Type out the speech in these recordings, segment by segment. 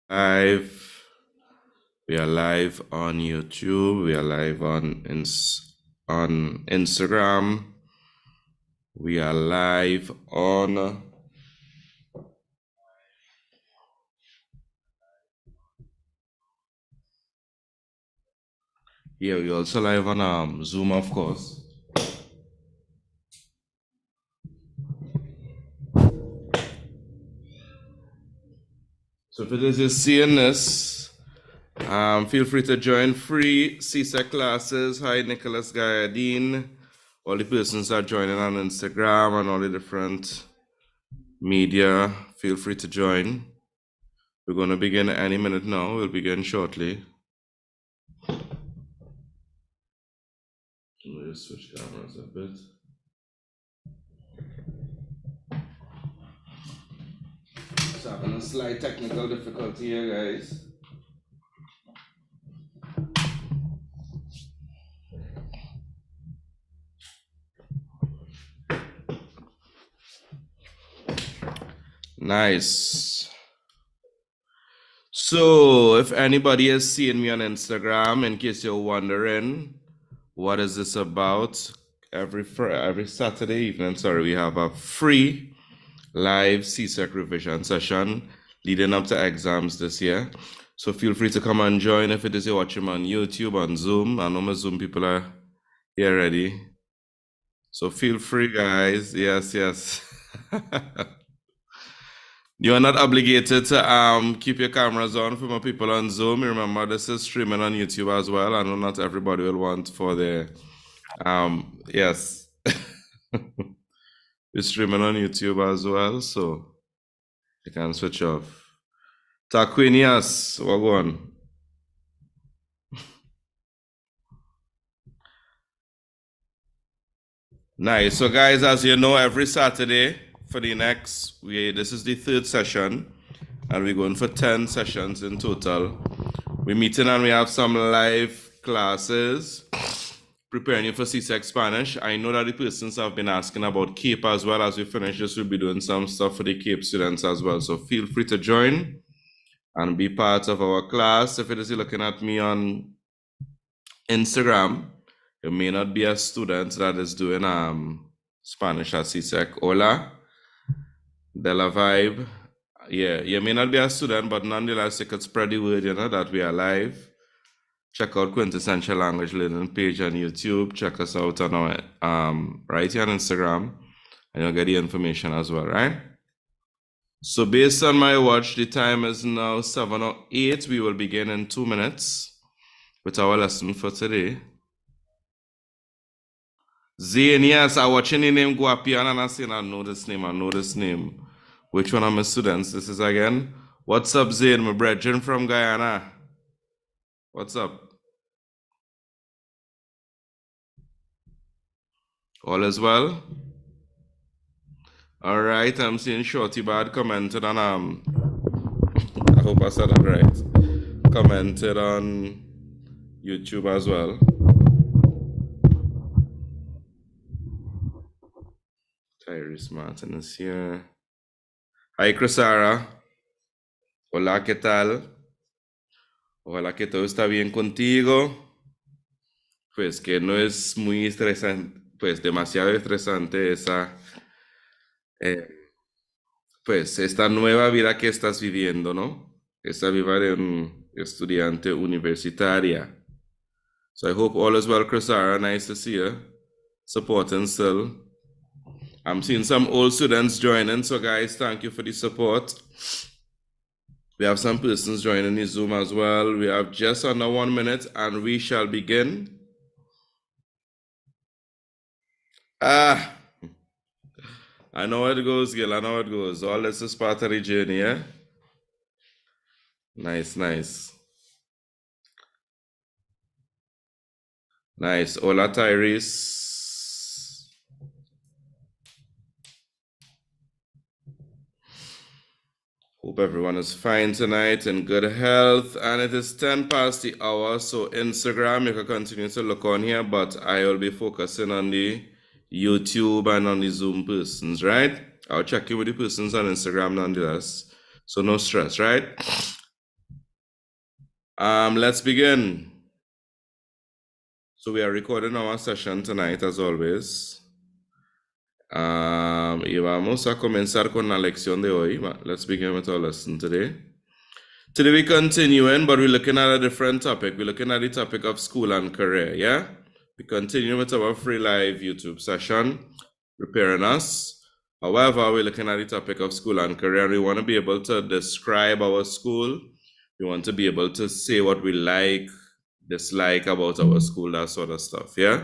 Live. We are live on YouTube. We are live on Instagram. We are live on we also live on Zoom, of course. So if it is you're seeing this, feel free to join free Csec classes. Hi, Nicholas Gayadine. All the persons that are joining on Instagram and all the different media, feel free to join. We're going to begin any minute now. We'll begin shortly. Let me just switch cameras a bit. Just having a slight technical difficulty here, guys. Nice. So, if anybody has seen me on Instagram, in case you're wondering, what is this about? Every Saturday evening, we have a free live Csec revision session leading up to exams this year. So feel free to come and join if it is you're watching on YouTube, on Zoom. I know my Zoom people are here already. So feel free, guys. Yes. You are not obligated to keep your cameras on for my people on Zoom. Remember, this is streaming on YouTube as well. I know not everybody will want for their yes. We're streaming on YouTube as well, so you can switch off. Taquinias, what go on? Nice. So guys, as you know, every Saturday for the next this is the third session, and we're going for 10 sessions in total. We're meeting and we have some live classes preparing you for Csec Spanish. I know that the persons have been asking about CAPE as well. As we finish this, we'll be doing some stuff for the CAPE students as well. So feel free to join and be part of our class. If it is you're looking at me on Instagram, you may not be a student that is doing Spanish at Csec. Hola, de la vibe. Yeah, you may not be a student, but nonetheless, you could spread the word, that we are live. Check out Quintessential Language Learning page on YouTube. Check us out on our right here on Instagram, and you'll get the information as well, right? So based on my watch, the time is now 7:08. We will begin in 2 minutes with our lesson for today. Zane, yes, I watching the name go up here and I say, I know this name. Which one of my students? This is again. What's up, Zane? My brethren from Guyana. What's up? All is well? All right, I'm seeing Shorty Bad commented on, I hope I said that right. Commented on YouTube as well. Tyrese Martin is here. Hi, Crisara. Hola, ¿qué tal? Ojalá que todo está bien contigo. Pues que no es muy estresante, pues demasiado estresante esa, pues esta nueva vida que estás viviendo, ¿no? Esta vida de un estudiante universitaria. So I hope all is well, Crisara. Nice to see you. Supporting still. I'm seeing some old students joining, so guys, thank you for the support. We have some persons joining the Zoom as well. We have just under 1 minute and we shall begin. I know how it goes, Gil. I know how it goes. All this is part of the journey, yeah? Nice. Nice. Hola, Tyrese. Hope everyone is fine tonight, in good health. And it is 10 past the hour, so Instagram, you can continue to look on here, but I will be focusing on the YouTube and on the Zoom persons, right? I'll check in with the persons on Instagram nonetheless. So no stress, right? Let's begin. So we are recording our session tonight, as always. Y vamos a comenzar con la lección de hoy. Let's begin with our lesson today. Today we're continuing, but we're looking at a different topic. We're looking at the topic of school and career, yeah? We continue with our free live YouTube session, preparing us. However, we're looking at the topic of school and career. We want to be able to describe our school. We want to be able to say what we like, dislike about our school, that sort of stuff, yeah?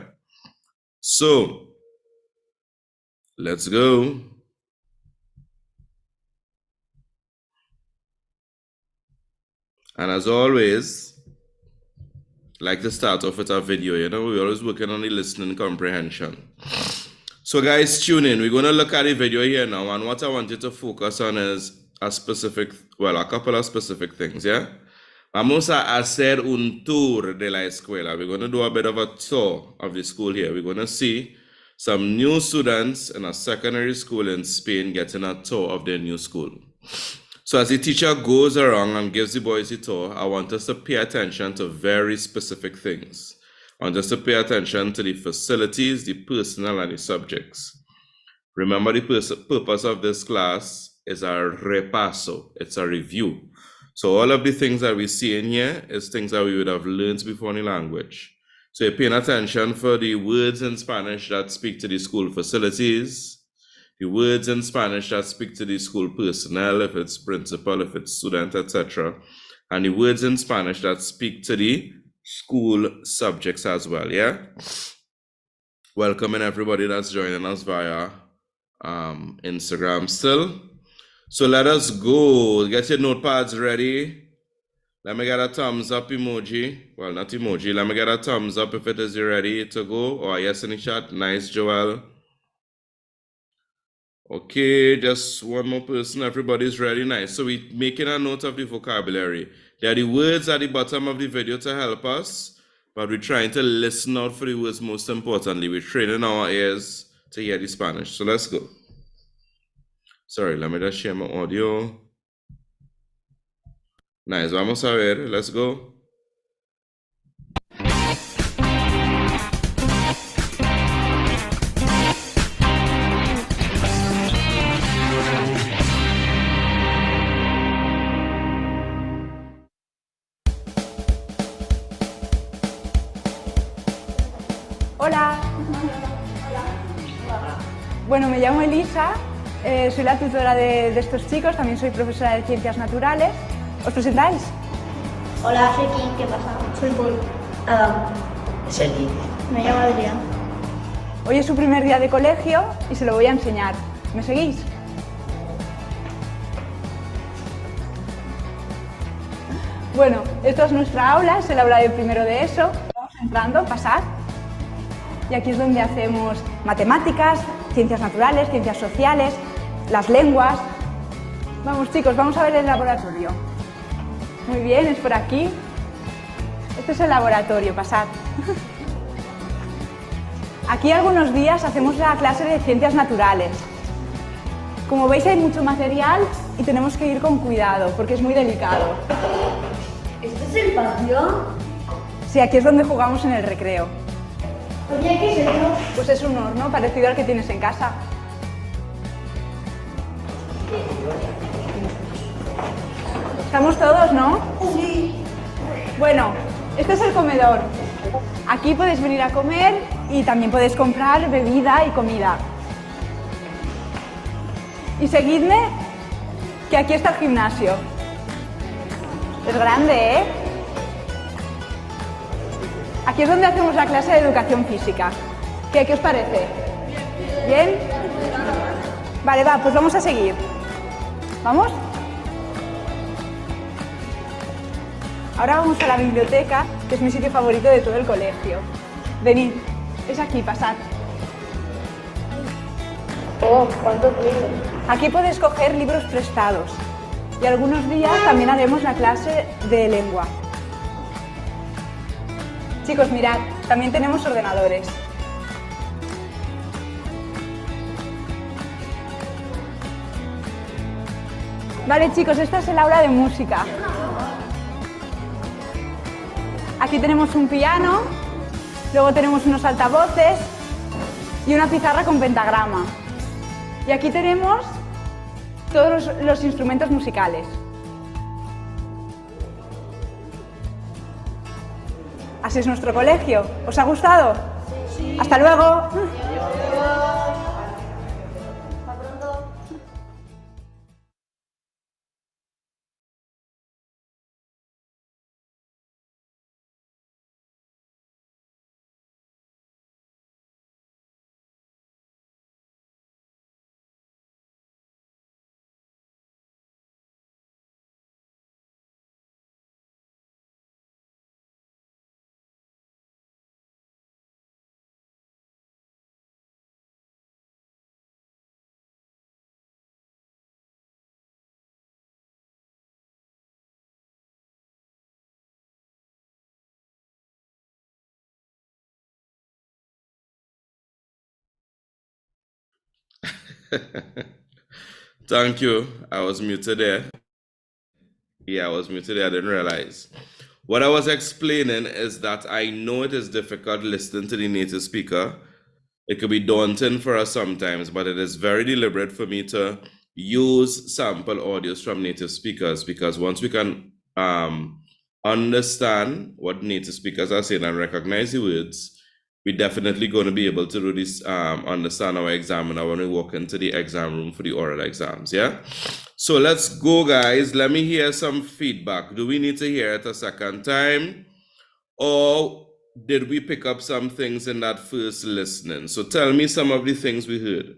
So, let's go. And as always, like to start off with our video, you know, we're always working on the listening comprehension. So guys, tune in. We're going to look at the video here now, and what I want you to focus on is a couple of specific things, yeah? Vamos a hacer un tour de la escuela. We're going to do a bit of a tour of the school here. We're going to see some new students in a secondary school in Spain getting a tour of their new school. So as the teacher goes around and gives the boys a tour, I want us to pay attention to very specific things. I want us to pay attention to the facilities, the personnel, and the subjects. Remember, the purpose of this class is a repaso. It's a review. So all of the things that we see in here is things that we would have learned before in the language. So you're paying attention for the words in Spanish that speak to the school facilities, the words in Spanish that speak to the school personnel, if it's principal, if it's student, etc. And the words in Spanish that speak to the school subjects as well, yeah? Welcoming everybody that's joining us via Instagram still. So let us go. Get your notepads ready. Let me get a thumbs up emoji. Well, not emoji. Let me get a thumbs up if it is ready to go. Or yes in the chat. Nice, Joel. Okay, just one more person. Everybody's ready. Nice. So we're making a note of the vocabulary. There are the words at the bottom of the video to help us, but we're trying to listen out for the words most importantly. We're training our ears to hear the Spanish. So let's go. Sorry, let me just share my audio. Nice. Vamos a ver. Let's go. Hola. Bueno, me llamo Elisa, soy la tutora de estos chicos, también soy profesora de Ciencias Naturales. ¿Os presentáis? Hola, soy Kim, ¿qué pasa? Soy Paul. Adam. Sergi. Me llamo Adrián. Hoy es su primer día de colegio y se lo voy a enseñar. ¿Me seguís? Bueno, esta es nuestra aula, es el aula de primero de ESO. Vamos entrando, pasad. Y aquí es donde hacemos matemáticas, ciencias naturales, ciencias sociales, las lenguas. Vamos chicos, vamos a ver el laboratorio. Muy bien, es por aquí. Este es el laboratorio, pasad. Aquí algunos días hacemos la clase de ciencias naturales. Como veis hay mucho material y tenemos que ir con cuidado porque es muy delicado. ¿Este es el patio? Sí, aquí es donde jugamos en el recreo. Oye, ¿qué es esto? Pues es un horno parecido al que tienes en casa. ¿Estamos todos, no? Sí. Bueno, este es el comedor. Aquí podéis venir a comer y también podéis comprar bebida y comida. Y seguidme, que aquí está el gimnasio. Es grande, ¿eh? Aquí es donde hacemos la clase de educación física. ¿Qué os parece? ¿Bien? Vale, va, pues vamos a seguir. ¿Vamos? Ahora vamos a la biblioteca, que es mi sitio favorito de todo el colegio. Venid, es aquí, pasad. Oh, ¿cuántos libros? Aquí podéis coger libros prestados. Y algunos días también haremos la clase de lengua. Chicos, mirad, también tenemos ordenadores. Vale, chicos, esta es el aula de música. aquí tenemos un piano, luego tenemos unos altavoces y una pizarra con pentagrama. Y aquí tenemos todos los instrumentos musicales. Así es nuestro colegio. ¿Os ha gustado? Sí. ¡Hasta luego! Thank you. I was muted there. Yeah, I was muted there. I didn't realize. What I was explaining is that I know it is difficult listening to the native speaker. It could be daunting for us sometimes, but it is very deliberate for me to use sample audios from native speakers, because once we can understand what native speakers are saying and recognize the words, we're definitely going to be able to really understand our examiner when we walk into the exam room for the oral exams, yeah? So let's go, guys. Let me hear some feedback. Do we need to hear it a second time? Or did we pick up some things in that first listening? So tell me some of the things we heard.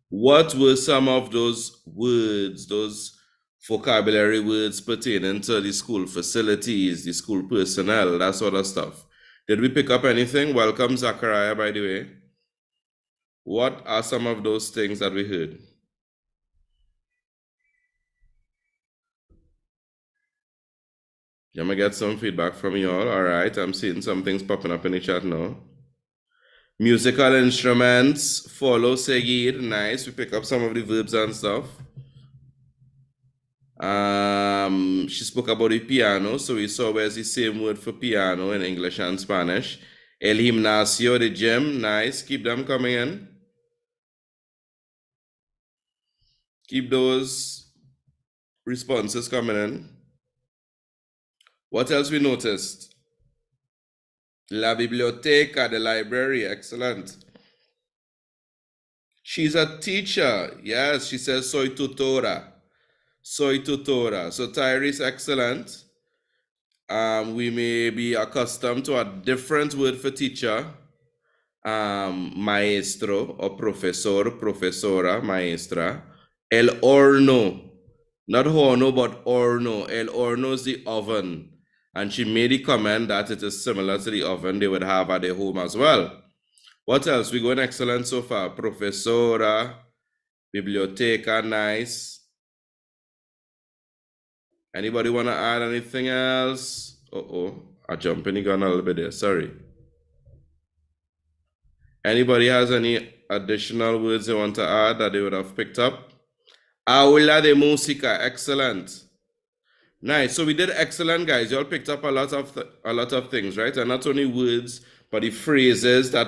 What were some of those words, those vocabulary words pertaining to the school facilities, the school personnel, that sort of stuff? Did we pick up anything? Welcome, Zachariah, by the way. What are some of those things that we heard? Let me get some feedback from you all. All right, I'm seeing some things popping up in the chat now. Musical instruments, follow, seguir, nice. We pick up some of the verbs and stuff. She spoke about the piano, so we saw where's the same word for piano in English and Spanish. El gimnasio, the gym, nice. Keep them coming in. Keep those responses coming in. What else we noticed? La biblioteca, the library, excellent. She's a teacher. Yes, she says soy tutora. Soy tutora. So Tyrese, excellent. We may be accustomed to a different word for teacher. Maestro or profesor, profesora, maestra. El horno. Not horno, but horno. El horno is the oven. And she made the comment that it is similar to the oven they would have at their home as well. What else? We're going excellent so far. Profesora, biblioteca, nice. Anybody want to add anything else? I jumped in the gun a little bit there. Sorry. Anybody has any additional words they want to add that they would have picked up? Aula de música, excellent. Nice. So we did excellent, guys. You all picked up a lot of things, right? And not only words, but the phrases that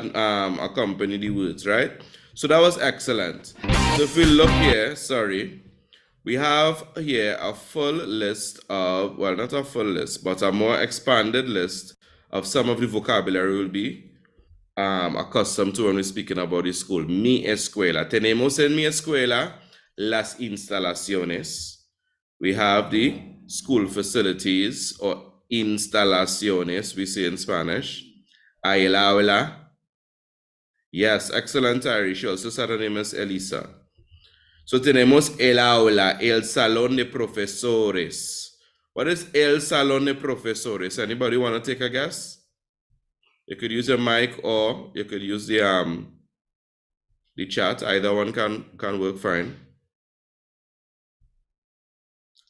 accompany the words, right? So that was excellent. So if we look here, sorry, we have here a full list of, well, not a full list, but a more expanded list of some of the vocabulary we'll be accustomed to when we're speaking about the school. Mi escuela. Tenemos en mi escuela las instalaciones. We have the school facilities, or instalaciones, we say in Spanish. El aula. Yes, excellent, Irish. She also said her name is Elisa. So tenemos el aula, el salón de profesores. What is el salón de profesores? Anybody want to take a guess? You could use your mic or you could use the chat. Either one can work fine.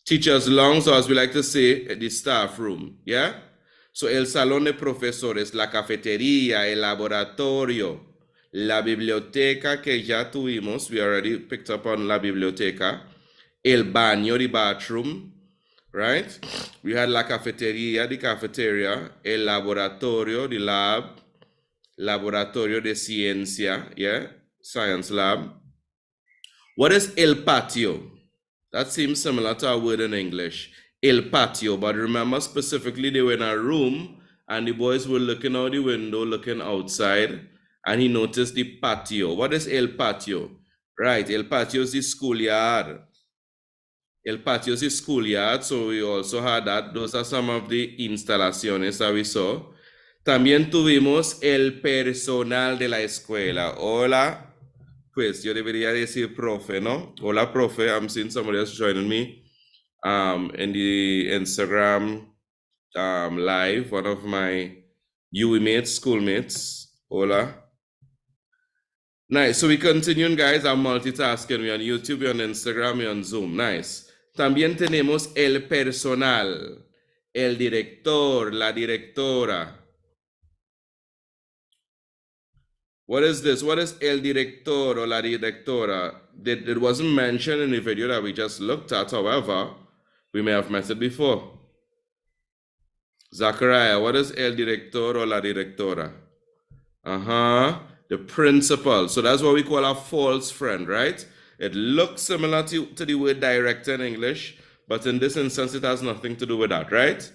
Teachers' lounge, or as we like to say, the staff room, yeah? So el salón de profesores, la cafetería, el laboratorio, la biblioteca que ya tuvimos, we already picked up on la biblioteca, el baño, the bathroom, right? We had la cafeteria, the cafeteria, el laboratorio, the lab, laboratorio de ciencia, yeah, science lab. What is el patio? That seems similar to a word in English, el patio, but remember specifically they were in a room and the boys were looking out the window, looking outside, and he noticed the patio. What is el patio? Right, el patio is the schoolyard. El patio is the schoolyard, so we also had that. Those are some of the instalaciones that we saw. También tuvimos el personal de la escuela. Hola. Pues yo debería decir profe, ¿no? Hola, profe. I'm seeing somebody else joining me in the Instagram live. One of my UE mates, schoolmates. Hola. Nice. So we continuing, guys. I'm multitasking. We're on YouTube, we're on Instagram, we're on Zoom. Nice. También tenemos el personal, el director, la directora. What is this? What is el director or la directora? It wasn't mentioned in the video that we just looked at. However, we may have met it before. Zachariah, what is el director or la directora? The principal. So that's what we call a false friend, right? It looks similar to the word director in English, but in this instance, it has nothing to do with that, right?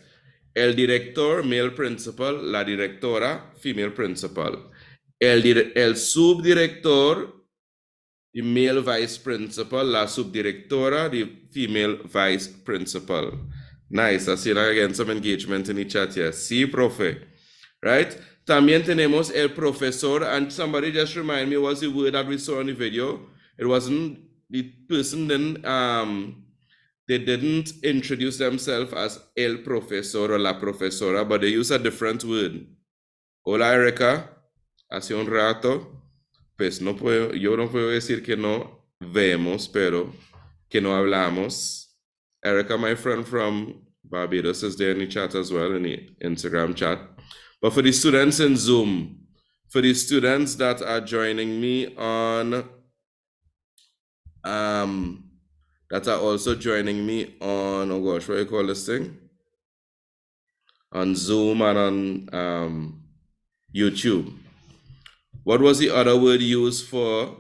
El director, male principal, la directora, female principal. El subdirector, the male vice principal, la subdirectora, the female vice principal. Nice, I see that again, some engagement in the chat here. Sí, profe, right? También tenemos el profesor, and somebody just remind me what's the word that we saw in the video. It wasn't, the person didn't, they didn't introduce themselves as el profesor or la profesora, but they use a different word. Hola, Erica. Hace un rato, pues yo no puedo decir que no vemos, pero que no hablamos. Erica, my friend from Barbados, is there in the chat as well, in the Instagram chat. But for the students in Zoom, for the students that are joining me on, that are also joining me on, oh gosh, what do you call this thing? On Zoom and on YouTube. What was the other word used for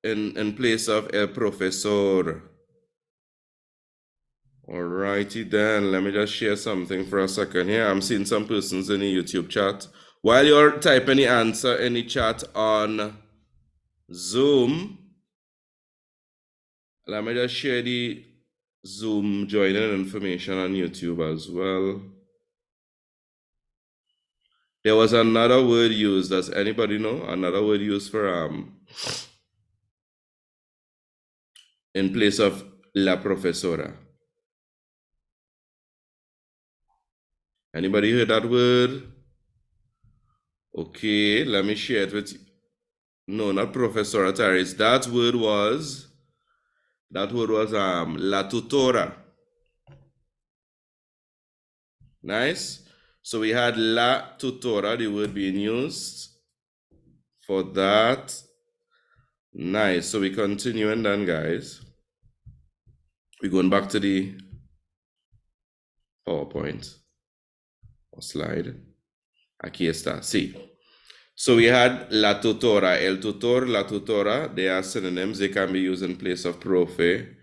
in place of el profesor? Alrighty then, let me just share something for a second here. I'm seeing some persons in the YouTube chat. While you're typing the answer in the chat on Zoom, let me just share the Zoom joining information on YouTube as well. There was another word used. Does anybody know another word used for in place of la profesora? Anybody heard that word? Okay, let me share it with you. No, not profesora Taris. That word was la tutora. Nice. So we had la tutora, the word being used for that. Nice. So we continuing then, guys. We're going back to the PowerPoint or slide. Aquí está. Sí. So we had la tutora, el tutor, la tutora. They are synonyms. They can be used in place of profe,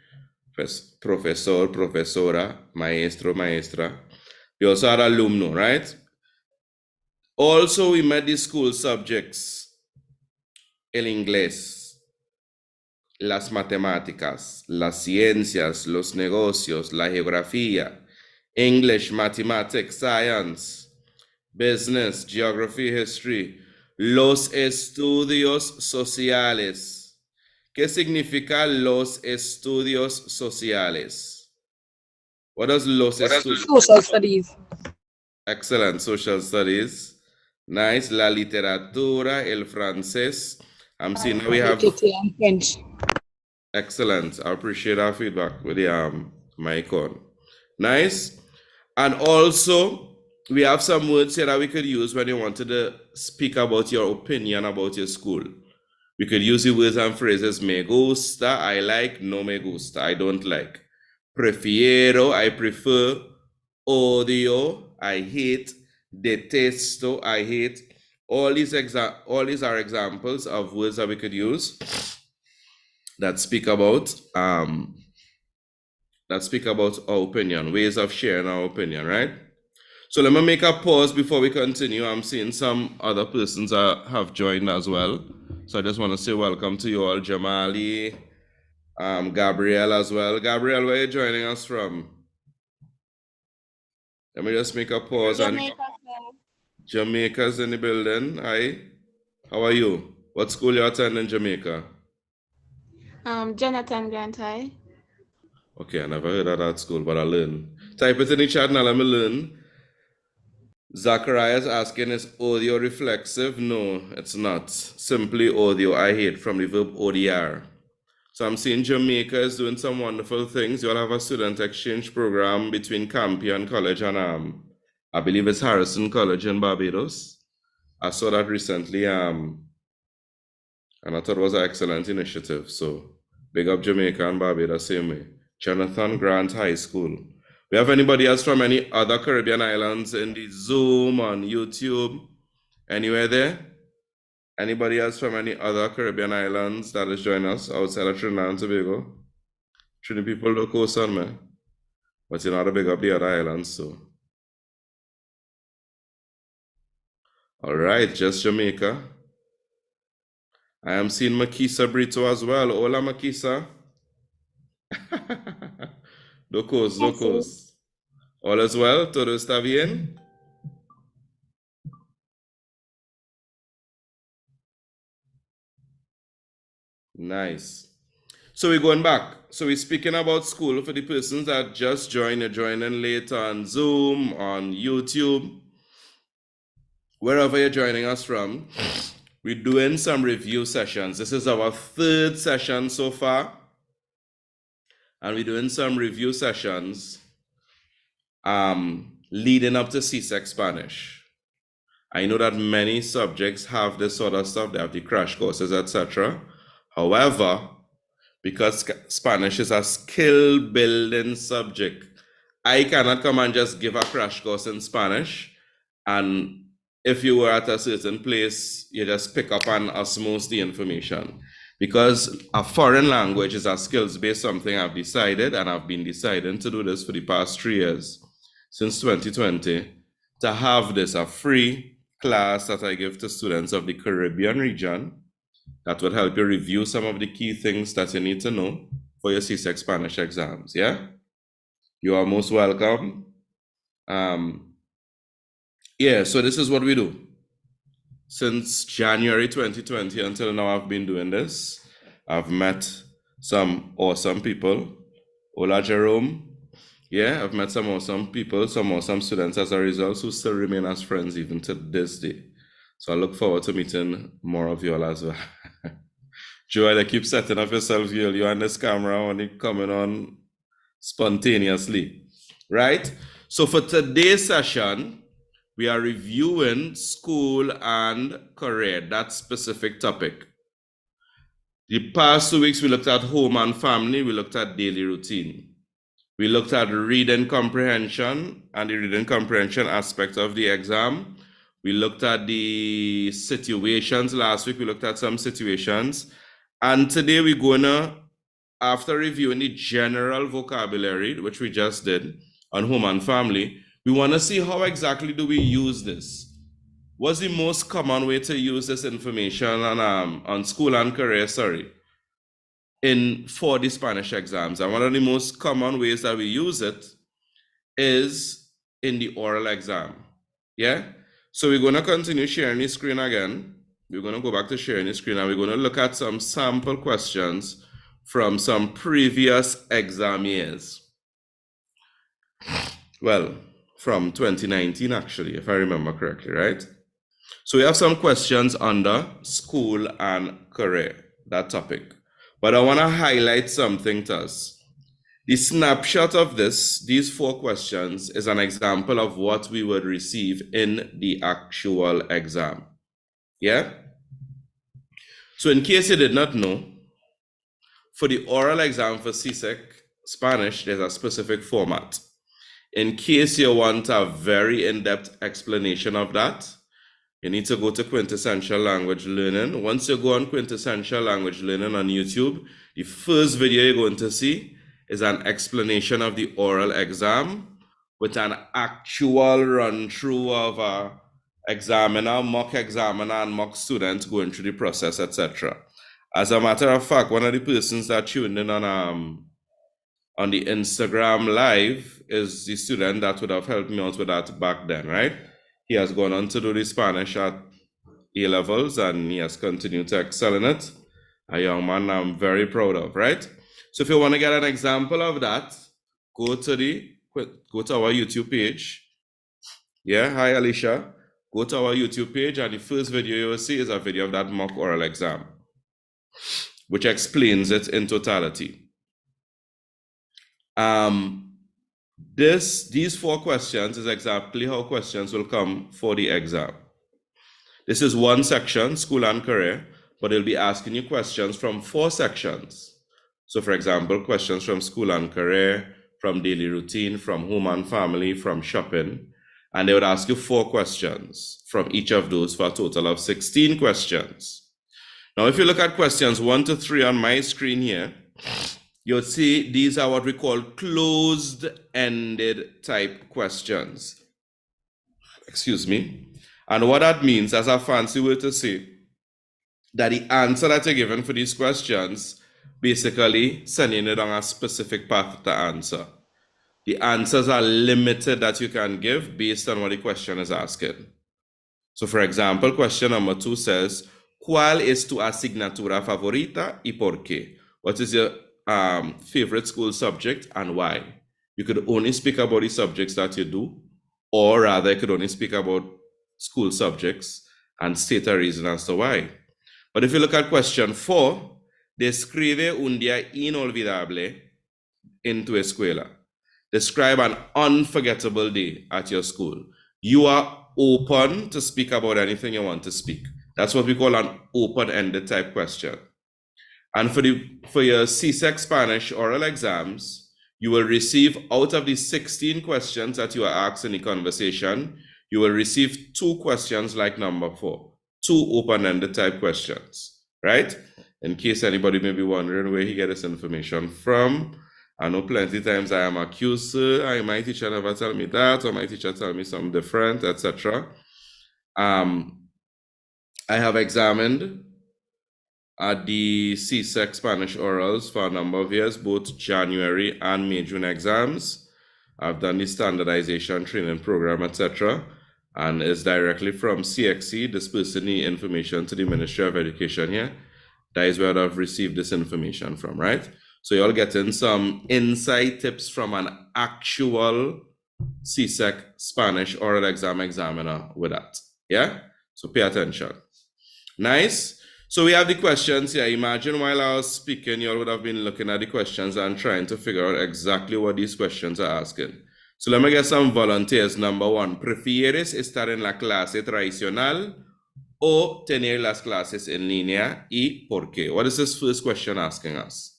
profesor, profesora, maestro, maestra. We also had alumno, right? Also, we met the school subjects. El inglés, las matemáticas, las ciencias, los negocios, la geografía, English, mathematics, science, business, geography, history, los estudios sociales. ¿Qué significa los estudios sociales? What does los estudios? Social studies. Excellent, social studies. Nice. La literatura, el francés. I'm seeing now we have. And French. Excellent. I appreciate our feedback with the mic on. Nice. And also, we have some words here that we could use when you wanted to speak about your opinion about your school. We could use the words and phrases me gusta, I like, no me gusta, I don't like. Prefiero, I prefer. Odio, I hate. Detesto, I hate. All these are examples of words that we could use that speak about our opinion, ways of sharing our opinion, right? So let me make a pause before we continue. I'm seeing some other persons have joined as well. So I just want to say welcome to you all, Jamali, Gabrielle as well. Gabrielle, where are you joining us from? Let me just make a pause. Jamaica. Jamaica's in the building. Hi. How are you? What school you attend in Jamaica? Jonathan Grant High. Okay, I never heard of that school, but I learn. Type it in the chat now, let me learn. Zachariah is asking, is audio reflexive? No, it's not. Simply audio, I hate, from the verb ODR. So I'm seeing Jamaica is doing some wonderful things. You'll have a student exchange program between Campion College and I believe it's Harrison College in Barbados. I saw that recently, and I thought it was an excellent initiative. So big up Jamaica and Barbados same way. Jonathan Grant High School. We have anybody else from any other Caribbean islands in the Zoom, on YouTube, anywhere there? Anybody else from any other Caribbean islands that is joining us outside of Trinidad and Tobago? Trinidad people look close on me, but you know how to big up the other islands, so. All right, just Jamaica. I am seeing Makisa Brito as well. Hola, Makisa. Locos. All is well? Todo está bien? Nice. So we're going back. So we're speaking about school for the persons that just joined. You're joining late on Zoom, on YouTube, wherever you're joining us from. We're doing some review sessions. This is our third session so far. And we're doing some review sessions leading up to Csec Spanish. I know that many subjects have this sort of stuff. They have the crash courses, etc. However, because Spanish is a skill building subject, I cannot come and just give a crash course in Spanish. And if you were at a certain place, you just pick up and osmose the information. Because a foreign language is a skills-based something I've decided, and I've been deciding to do this for the past 3 years, since 2020, to have this, a free class that I give to students of the Caribbean region that would help you review some of the key things that you need to know for your Csec Spanish exams, yeah? You are most welcome. Yeah, so this is what we do. Since January 2020 until now, I've been doing this. I've met some awesome people. Hola, Jerome. Yeah, I've met some awesome people, some awesome students as a result who still remain as friends even to this day. So I look forward to meeting more of you all as well. Joel, I keep setting up yourself, you on this camera only coming on spontaneously, right? So for today's session, we are reviewing school and career, that specific topic. The past 2 weeks, we looked at home and family, we looked at daily routine. We looked at reading comprehension and the reading comprehension aspect of the exam. We looked at the situations. Last week, we looked at some situations. And today we're gonna, after reviewing the general vocabulary, which we just did on home and family, we wanna see how exactly do we use this? What's the most common way to use this information on school and career, for the Spanish exams? And one of the most common ways that we use it is in the oral exam, yeah? So we're gonna continue sharing the screen again. We're gonna go back to sharing the screen and we're gonna look at some sample questions from some previous exam years. Well, from 2019 actually, if I remember correctly, right? So we have some questions under school and career, that topic. But I wanna highlight something to us. The snapshot of these 4 questions is an example of what we would receive in the actual exam. Yeah? So in case you did not know, for the oral exam for Csec, Spanish, there's a specific format. In case you want a very in-depth explanation of that, you need to go to Quintessential Language Learning. Once you go on Quintessential Language Learning on YouTube, the first video you're going to see is an explanation of the oral exam with an actual run-through of a examiner, mock examiner, and mock students going through the process, etc. As a matter of fact, one of the persons that tuned in on the Instagram live is the student that would have helped me out with that back then, right? He has gone on to do the Spanish at A levels and he has continued to excel in it. A young man I'm very proud of, right? So if you want to get an example of that, go to our YouTube page. Yeah, hi Alicia. Go to our YouTube page and the first video you will see is a video of that mock oral exam, which explains it in totality. These 4 questions is exactly how questions will come for the exam. This is one section, school and career, but they'll be asking you questions from 4 sections. So for example, questions from school and career, from daily routine, from home and family, from shopping. And they would ask you 4 questions from each of those for a total of 16 questions. Now, if you look at questions 1 to 3 on my screen here, you'll see these are what we call closed-ended type questions. Excuse me. And what that means, as a fancy way to say, that the answer that you're given for these questions basically sending it on a specific path to answer. The answers are limited that you can give based on what the question is asking. So for example, question number 2 says, ¿Cuál es tu asignatura favorita y por qué? What is your favorite school subject and why? You could only speak about the subjects that you do, or rather you could only speak about school subjects and state a reason as to why. But if you look at question 4, describe un día inolvidable en tu escuela. Describe an unforgettable day at your school. You are open to speak about anything you want to speak. That's what we call an open-ended type question. And for your Csec Spanish oral exams, you will receive, out of the 16 questions that you are asked in the conversation, you will receive 2 questions like number 4, 2 open-ended type questions, right? In case anybody may be wondering where he get this information from, I know plenty of times I am accused, my teacher never tell me that, or my teacher tell me something different, etc. I have examined the Csec Spanish orals for a number of years, both January and May, June exams. I've done the standardization training program, etc. And it's directly from CXC, dispersing the information to the Ministry of Education here. That is where I've received this information from, right? So you're getting some inside tips from an actual Csec Spanish oral exam examiner with that, yeah? So pay attention. Nice. So we have the questions here. Imagine while I was speaking, you all would have been looking at the questions and trying to figure out exactly what these questions are asking. So let me get some volunteers. Number 1, ¿prefieres estar en la clase tradicional o tener las clases en línea y por qué? What is this first question asking us?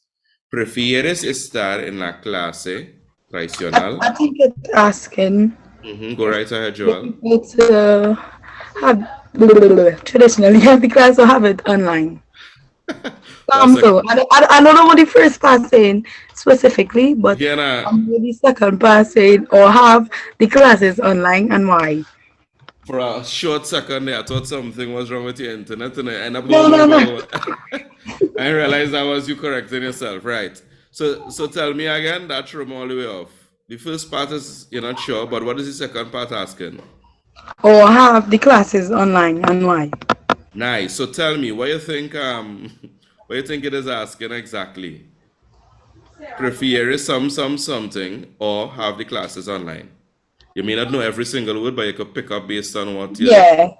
¿Prefieres estar en la clase tradicional? I think it's asking. Go right ahead, Joel. It's traditionally have the class or have it online. So I don't know what the first part saying specifically, but the second part saying or have the classes online and why. For a short second there, I thought something was wrong with your internet and I ended up No. I realized that was you correcting yourself, right? So tell me again, that threw me all the way off. The first part is you're not sure, but what is the second part asking? Or have the classes online and why? Nice. So tell me, what you think it is asking exactly? Prefer something or have the classes online? You may not know every single word, but you could pick up based on what you Yeah.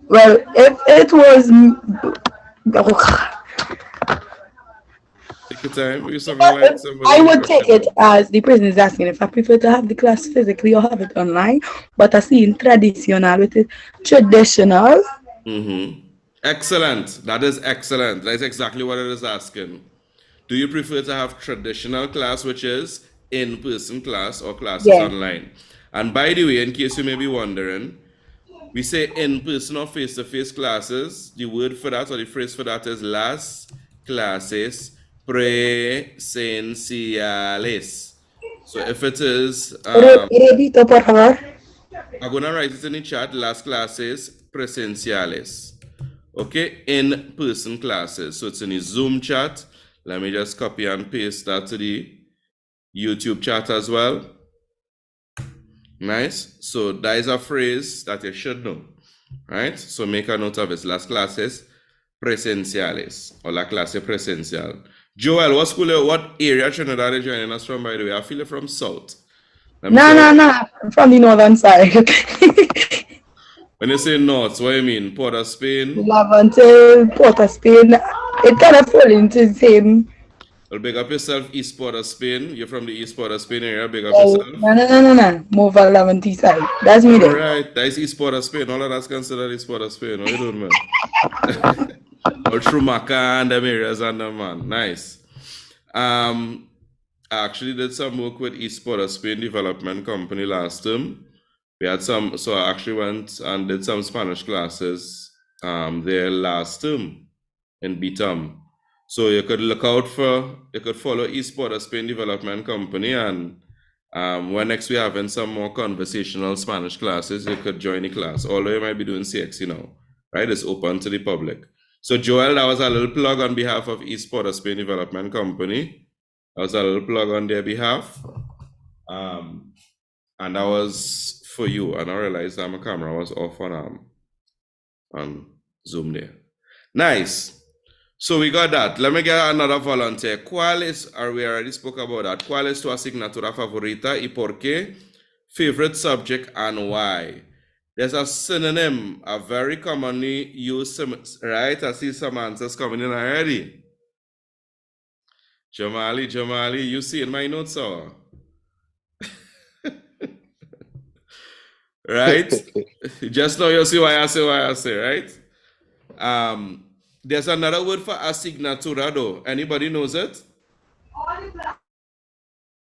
Well, if it was take your time. I would take it as the person is asking if I prefer to have the class physically or have it online, but I see in traditional with it traditional. Excellent. That is excellent. That's exactly what it is asking. Do you prefer to have traditional class, which is in-person class, or classes Yes. online? And by the way, in case you may be wondering, we say in-person or face-to-face classes. The word for that or the phrase for that is las clases presenciales. So if it is, Repito, por favor. I'm going to write it in the chat, las clases presenciales. Okay, in-person classes. So it's in the Zoom chat. Let me just copy and paste that to the YouTube chat as well. Nice. So that is a phrase that you should know, right? So make a note of it. Las clases presenciales, or la clase presencial. Joel, what area of Trinidad are you joining us from, by the way? I feel you're from South. No. From the northern side. When you say north, what do you mean? Port of Spain? Lavante, Port of Spain. It kind of fall into the same. Well, big up yourself, East Port of Spain. You're from the East Port of Spain area. Big up yourself. No. Move on Lavante side. That's me there. Right, that's East Port of Spain. All of that's considered East Port of Spain. What you doing, man? All through Maca and them areas and them, man. Nice. I actually did some work with East Port of Spain Development Company last term. We had some, so I actually went and did some Spanish classes there last term in Bitam. So you could look out for, you could follow East Port of Spain Development Company, and when next we're having some more conversational Spanish classes, you could join the class. Although you might be doing CXC now, right? It's open to the public. So Joel, that was a little plug on behalf of East Port of Spain Development Company. That was a little plug on their behalf. And that was for you. And I realized that my camera was off on Zoom there. Nice. So we got that. Let me get another volunteer. ¿Cuál es, we already spoke about that. ¿Cuál es tu asignatura favorita y por qué? Favorite subject and why? There's a synonym, a very commonly used, right? I see some answers coming in already. Jamali, you see in my notes, or? Right? Just now you see why I say, right? There's another word for asignatura though. Anybody knows it?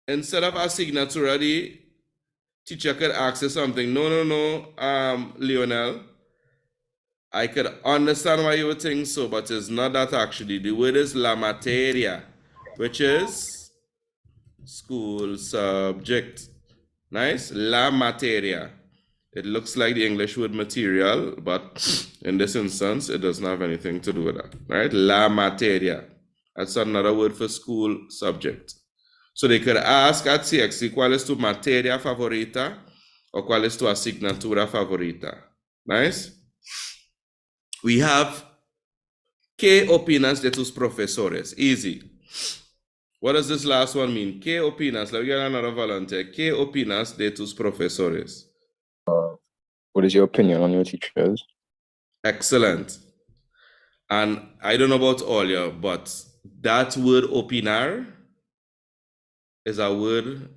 Instead of asignatura, the teacher could ask you something. No, Lionel. I could understand why you would think so, but it's not that actually. The word is la materia, which is school subject. Nice? La materia. It looks like the English word material, but in this instance, it doesn't have anything to do with that, right? La materia. That's another word for school subject. So they could ask at CXC, ¿cuál es tu materia favorita? Or ¿cuál es tu asignatura favorita? Nice? We have, ¿qué opinas de tus profesores? Easy. What does this last one mean? ¿Qué opinas? Let me get another volunteer. ¿Qué opinas de tus profesores? What is your opinion on your teachers? Excellent. And I don't know about all you, but that word opinar is a word,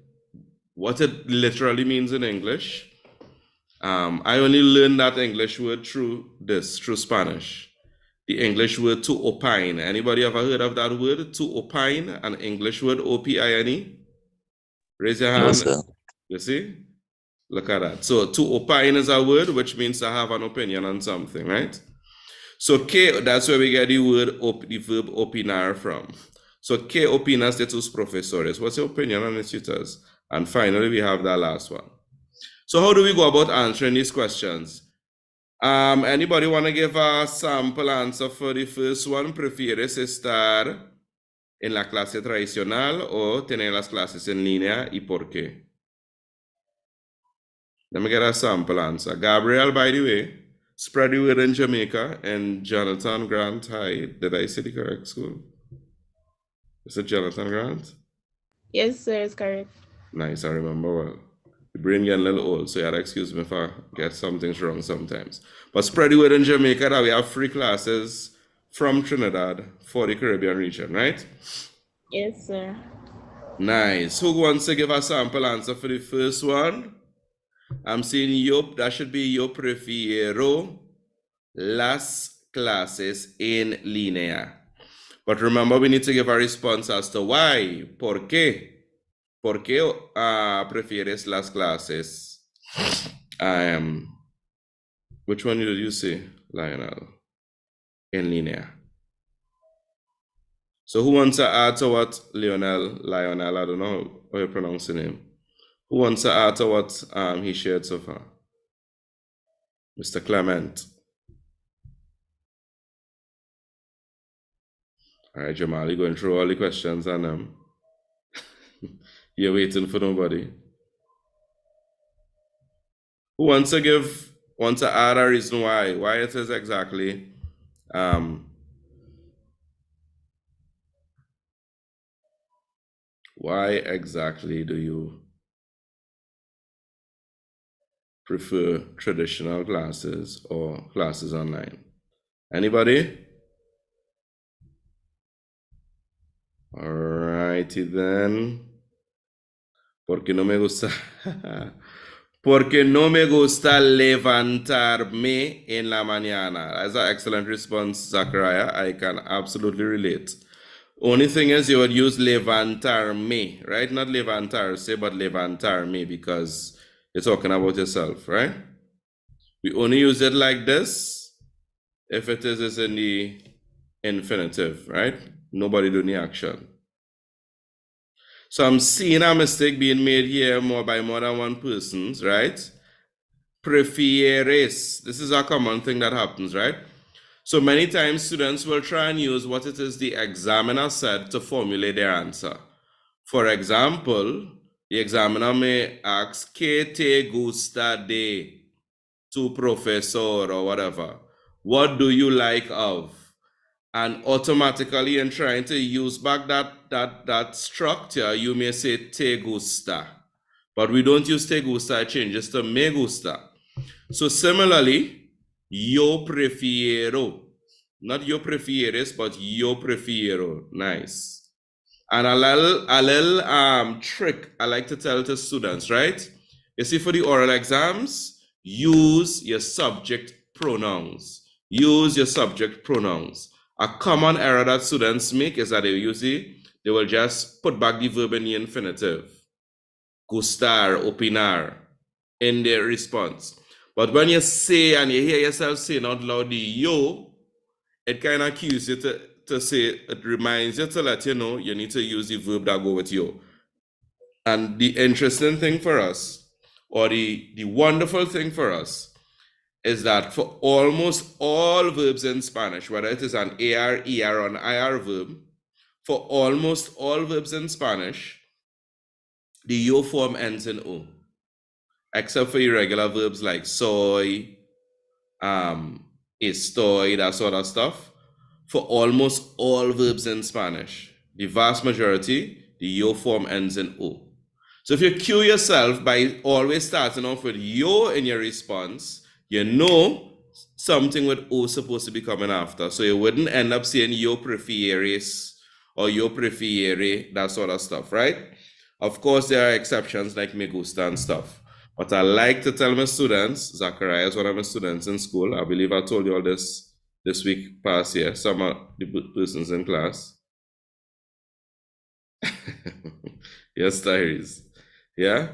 what it literally means in English. I only learned that English word through Spanish. The English word to opine. Anybody ever heard of that word? To opine, an English word, O-P-I-N-E? Raise your hand. No, you see? Look at that. So to opine is a word which means to have an opinion on something, right? So ¿qué, that's where we get the word, the verb opinar from. So ¿qué opinas de tus profesores? What's your opinion on the tutors? And finally, we have that last one. So how do we go about answering these questions? Anybody want to give a sample answer for the first one? ¿Prefieres estar en la clase tradicional o tener las clases en línea y por qué? Let me get a sample answer. Gabriel, by the way, spread the word in Jamaica and Jonathan Grant High. Did I say the correct school? Is it Jonathan Grant? Yes, sir, it's correct. Nice, I remember well. The brain getting a little old, so you had to excuse me if I get some things wrong sometimes. But spread the word in Jamaica that we have free classes from Trinidad for the Caribbean region, right? Yes, sir. Nice. Who wants to give a sample answer for the first one? I'm seeing yo, that should be yo prefiero las clases en línea. But remember, we need to give a response as to why. ¿Por qué? ¿Por qué prefieres las clases? Which one did you say, Lionel? En línea. So who wants to add to what Lionel, I don't know how you pronounce the name. Who wants to add to what he shared so far? Mr. Clement. All right, Jamal, you're going through all the questions and you're waiting for nobody. Who wants to add a reason why it is exactly why exactly do you prefer traditional classes or classes online? Anybody? All righty then. Porque no me gusta. Porque no me gusta levantarme en la mañana. That's an excellent response, Zachariah. I can absolutely relate. Only thing is you would use levantarme, right? Not levantarse, but levantarme because you're talking about yourself, right? We only use it like this if it is in the infinitive, right? Nobody doing the action. So I'm seeing a mistake being made here by more than one person, right? Prefieres. This is a common thing that happens, right? So many times students will try and use what it is the examiner said to formulate their answer. For example, the examiner may ask, ¿Qué te gusta de tu profesor or whatever? What do you like of? And automatically in trying to use back that structure, you may say te gusta. But we don't use te gusta, it changes to me gusta. So similarly, yo prefiero. Not yo prefieres, but yo prefiero. Nice. And a little trick I like to tell to students, right? You see, for the oral exams, use your subject pronouns. Use your subject pronouns. A common error that students make is that they will just put back the verb in the infinitive. Gustar, opinar, in their response. But when you say and you hear yourself saying out loud the yo, it kind of cues you to say, it reminds you to let you know you need to use the verb that go with yo. And the interesting thing for us, or the wonderful thing for us, is that for almost all verbs in Spanish, whether it is an AR, ER, or an IR verb, for almost all verbs in Spanish, the yo form ends in O, except for irregular verbs like soy, estoy, that sort of stuff. For almost all verbs in Spanish, the vast majority, the yo form ends in O. So if you cue yourself by always starting off with yo in your response, you know something with O supposed to be coming after. So you wouldn't end up saying yo prefieres or yo prefiere, that sort of stuff, right? Of course, there are exceptions like me gusta and stuff. But I like to tell my students, Zachariah is one of my students in school. I believe I told you all this week past year, some of the persons in class. Yes, diaries. Yeah.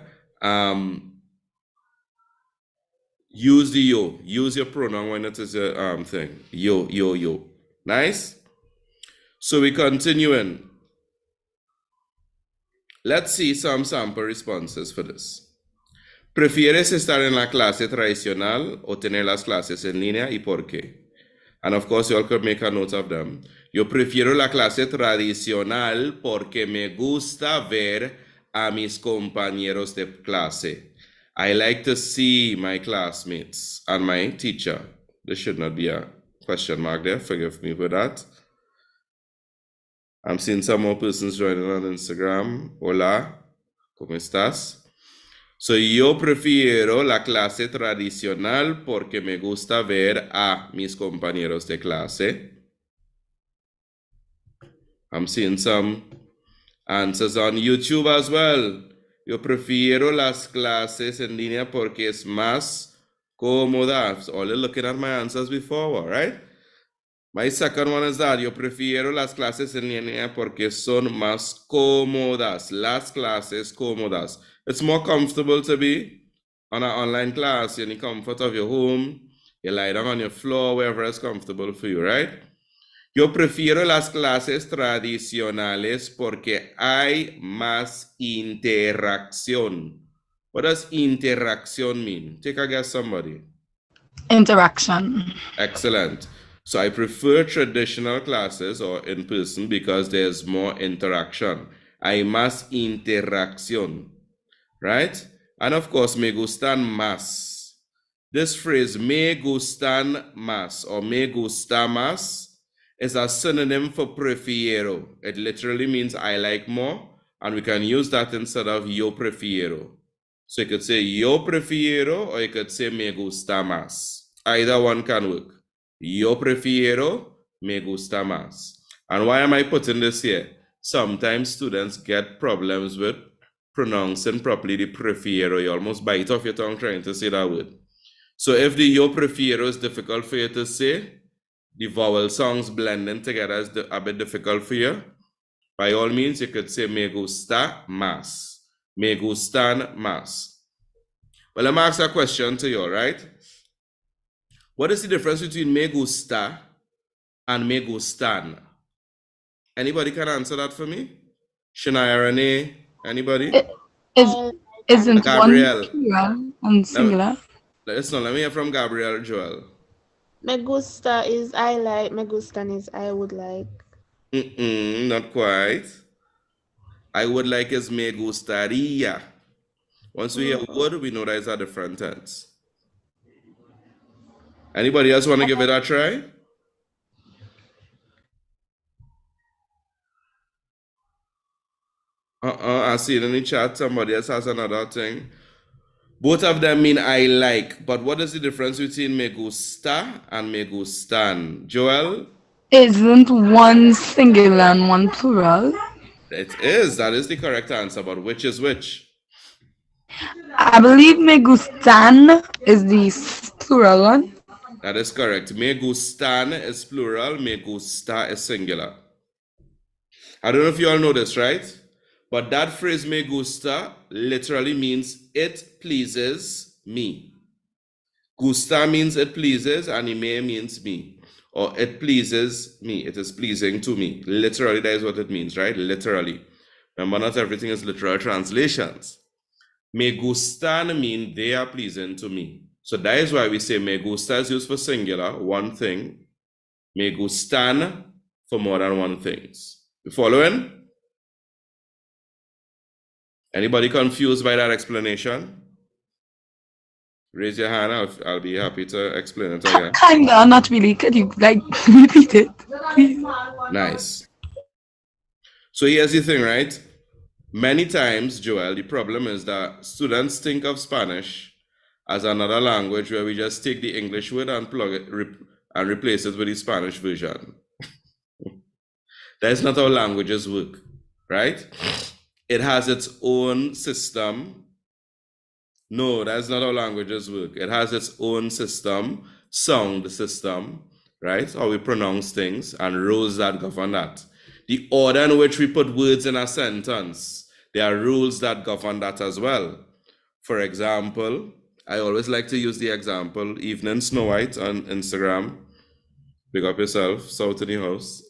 Use the yo. Use your pronoun when it is a thing. Yo, yo, yo. Nice? So we continuing. Let's see some sample responses for this. ¿Prefieres estar en la clase tradicional o tener las clases en línea y por qué? And of course, you all could make a note of them. Yo prefiero la clase tradicional porque me gusta ver a mis compañeros de clase. I like to see my classmates and my teacher. There should not be a question mark there. Forgive me for that. I'm seeing some more persons joining on Instagram. Hola, ¿cómo estás? So yo prefiero la clase tradicional porque me gusta ver a mis compañeros de clase. I'm seeing some answers on YouTube as well. Yo prefiero las clases en línea porque es más cómoda. So all you're looking at my answers before, right? My second one is that yo prefiero las clases en línea porque son más cómodas. Las clases cómodas. It's more comfortable to be on an online class in the comfort of your home. You lie down on your floor, wherever is comfortable for you, right? Yo prefiero las clases tradicionales porque hay más interacción. What does interacción mean? Take a guess, somebody. Interaction. Excellent. So I prefer traditional classes or in person because there's more interaction. Hay más interacción, right? And of course, me gustan más. This phrase, me gustan más or me gusta más, is a synonym for prefiero. It literally means I like more, and we can use that instead of yo prefiero. So you could say yo prefiero or you could say me gusta más. Either one can work. Yo prefiero, me gusta más. And why am I putting this here? Sometimes students get problems with pronouncing properly the prefiero. You almost bite off your tongue trying to say that word. So if the yo prefiero is difficult for you to say, the vowel sounds blending together is a bit difficult for you, by all means, you could say me gusta más. Me gustan más. Well, let me ask a question to you, right? What is the difference between me gusta and me gustan? Anybody can answer that for me? Shania, Renee, anybody? Isn't Gabrielle. one plural and singular? Listen, let me hear from Gabrielle Joel. Me gusta is I like, me gustan is I would like. Not quite. I would like is me gustaría. Once we hear would, we know that it's a different tense. Anybody else want to give it a try? I see it in the chat. Somebody else has another thing. Both of them mean I like, but what is the difference between me gusta and me gustan? Joel? Isn't one singular and one plural? It is. That is the correct answer, but which is which? I believe me gustan is the plural one. That is correct. Me gustan is plural, me gusta is singular. I don't know if you all know this, right? But that phrase me gusta literally means it pleases me. Gusta means it pleases, and me means me. Or it pleases me. It is pleasing to me. Literally, that is what it means, right? Literally. Remember, not everything is literal translations. Me gustan mean they are pleasing to me. So that is why we say me gusta is used for singular, one thing. Me gustan for more than one thing. You following? Anybody confused by that explanation? Raise your hand. I'll be happy to explain it again. Kinda, not really. Could you repeat it, please? Nice. So here's the thing, right? Many times, Joel, the problem is that students think of Spanish as another language where we just take the English word and plug it and replace it with the Spanish version. That's not how languages work, right? It has its own system. No, that's not how languages work. It has its own system, sound system, right? How we pronounce things and rules that govern that. The order in which we put words in a sentence, there are rules that govern that as well. For example, I always like to use the example, Evening Snow White on Instagram. Big up yourself, South in the house,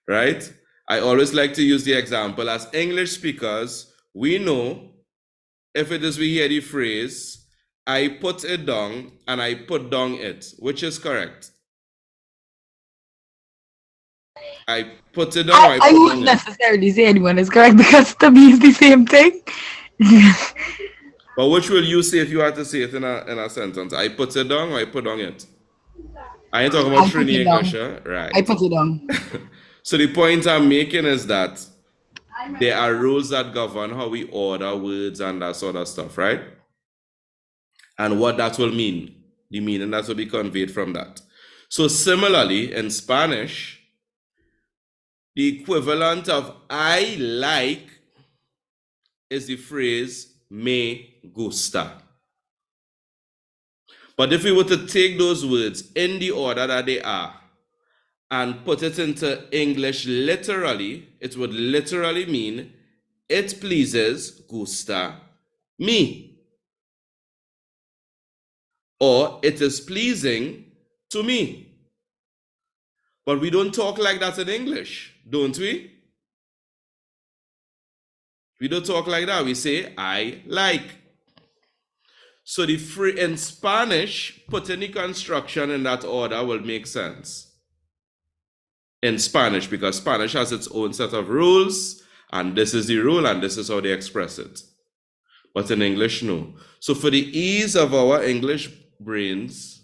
right? I always like to use the example as English speakers, we know if it is we hear the phrase, I put it down and I put down it, which is correct. I put it down. I wouldn't necessarily say anyone is correct because to me it's the same thing. But which will you say if you had to say it in a sentence? I put it down or I put down it? I ain't talking about Trini English, right? I put it down. So the point I'm making is that there are rules that govern how we order words and that sort of stuff, right? And what that will mean, the meaning that will be conveyed from that. So similarly, in Spanish, the equivalent of I like is the phrase me gusta. But if we were to take those words in the order that they are and put it into English literally, it would literally mean, it pleases gusta me. Or it is pleasing to me. But we don't talk like that in English, don't we? We don't talk like that. We say, I like. So the free in Spanish, putting the construction in that order will make sense. In Spanish, because Spanish has its own set of rules, and this is the rule, and this is how they express it. But in English, no. So for the ease of our English brains,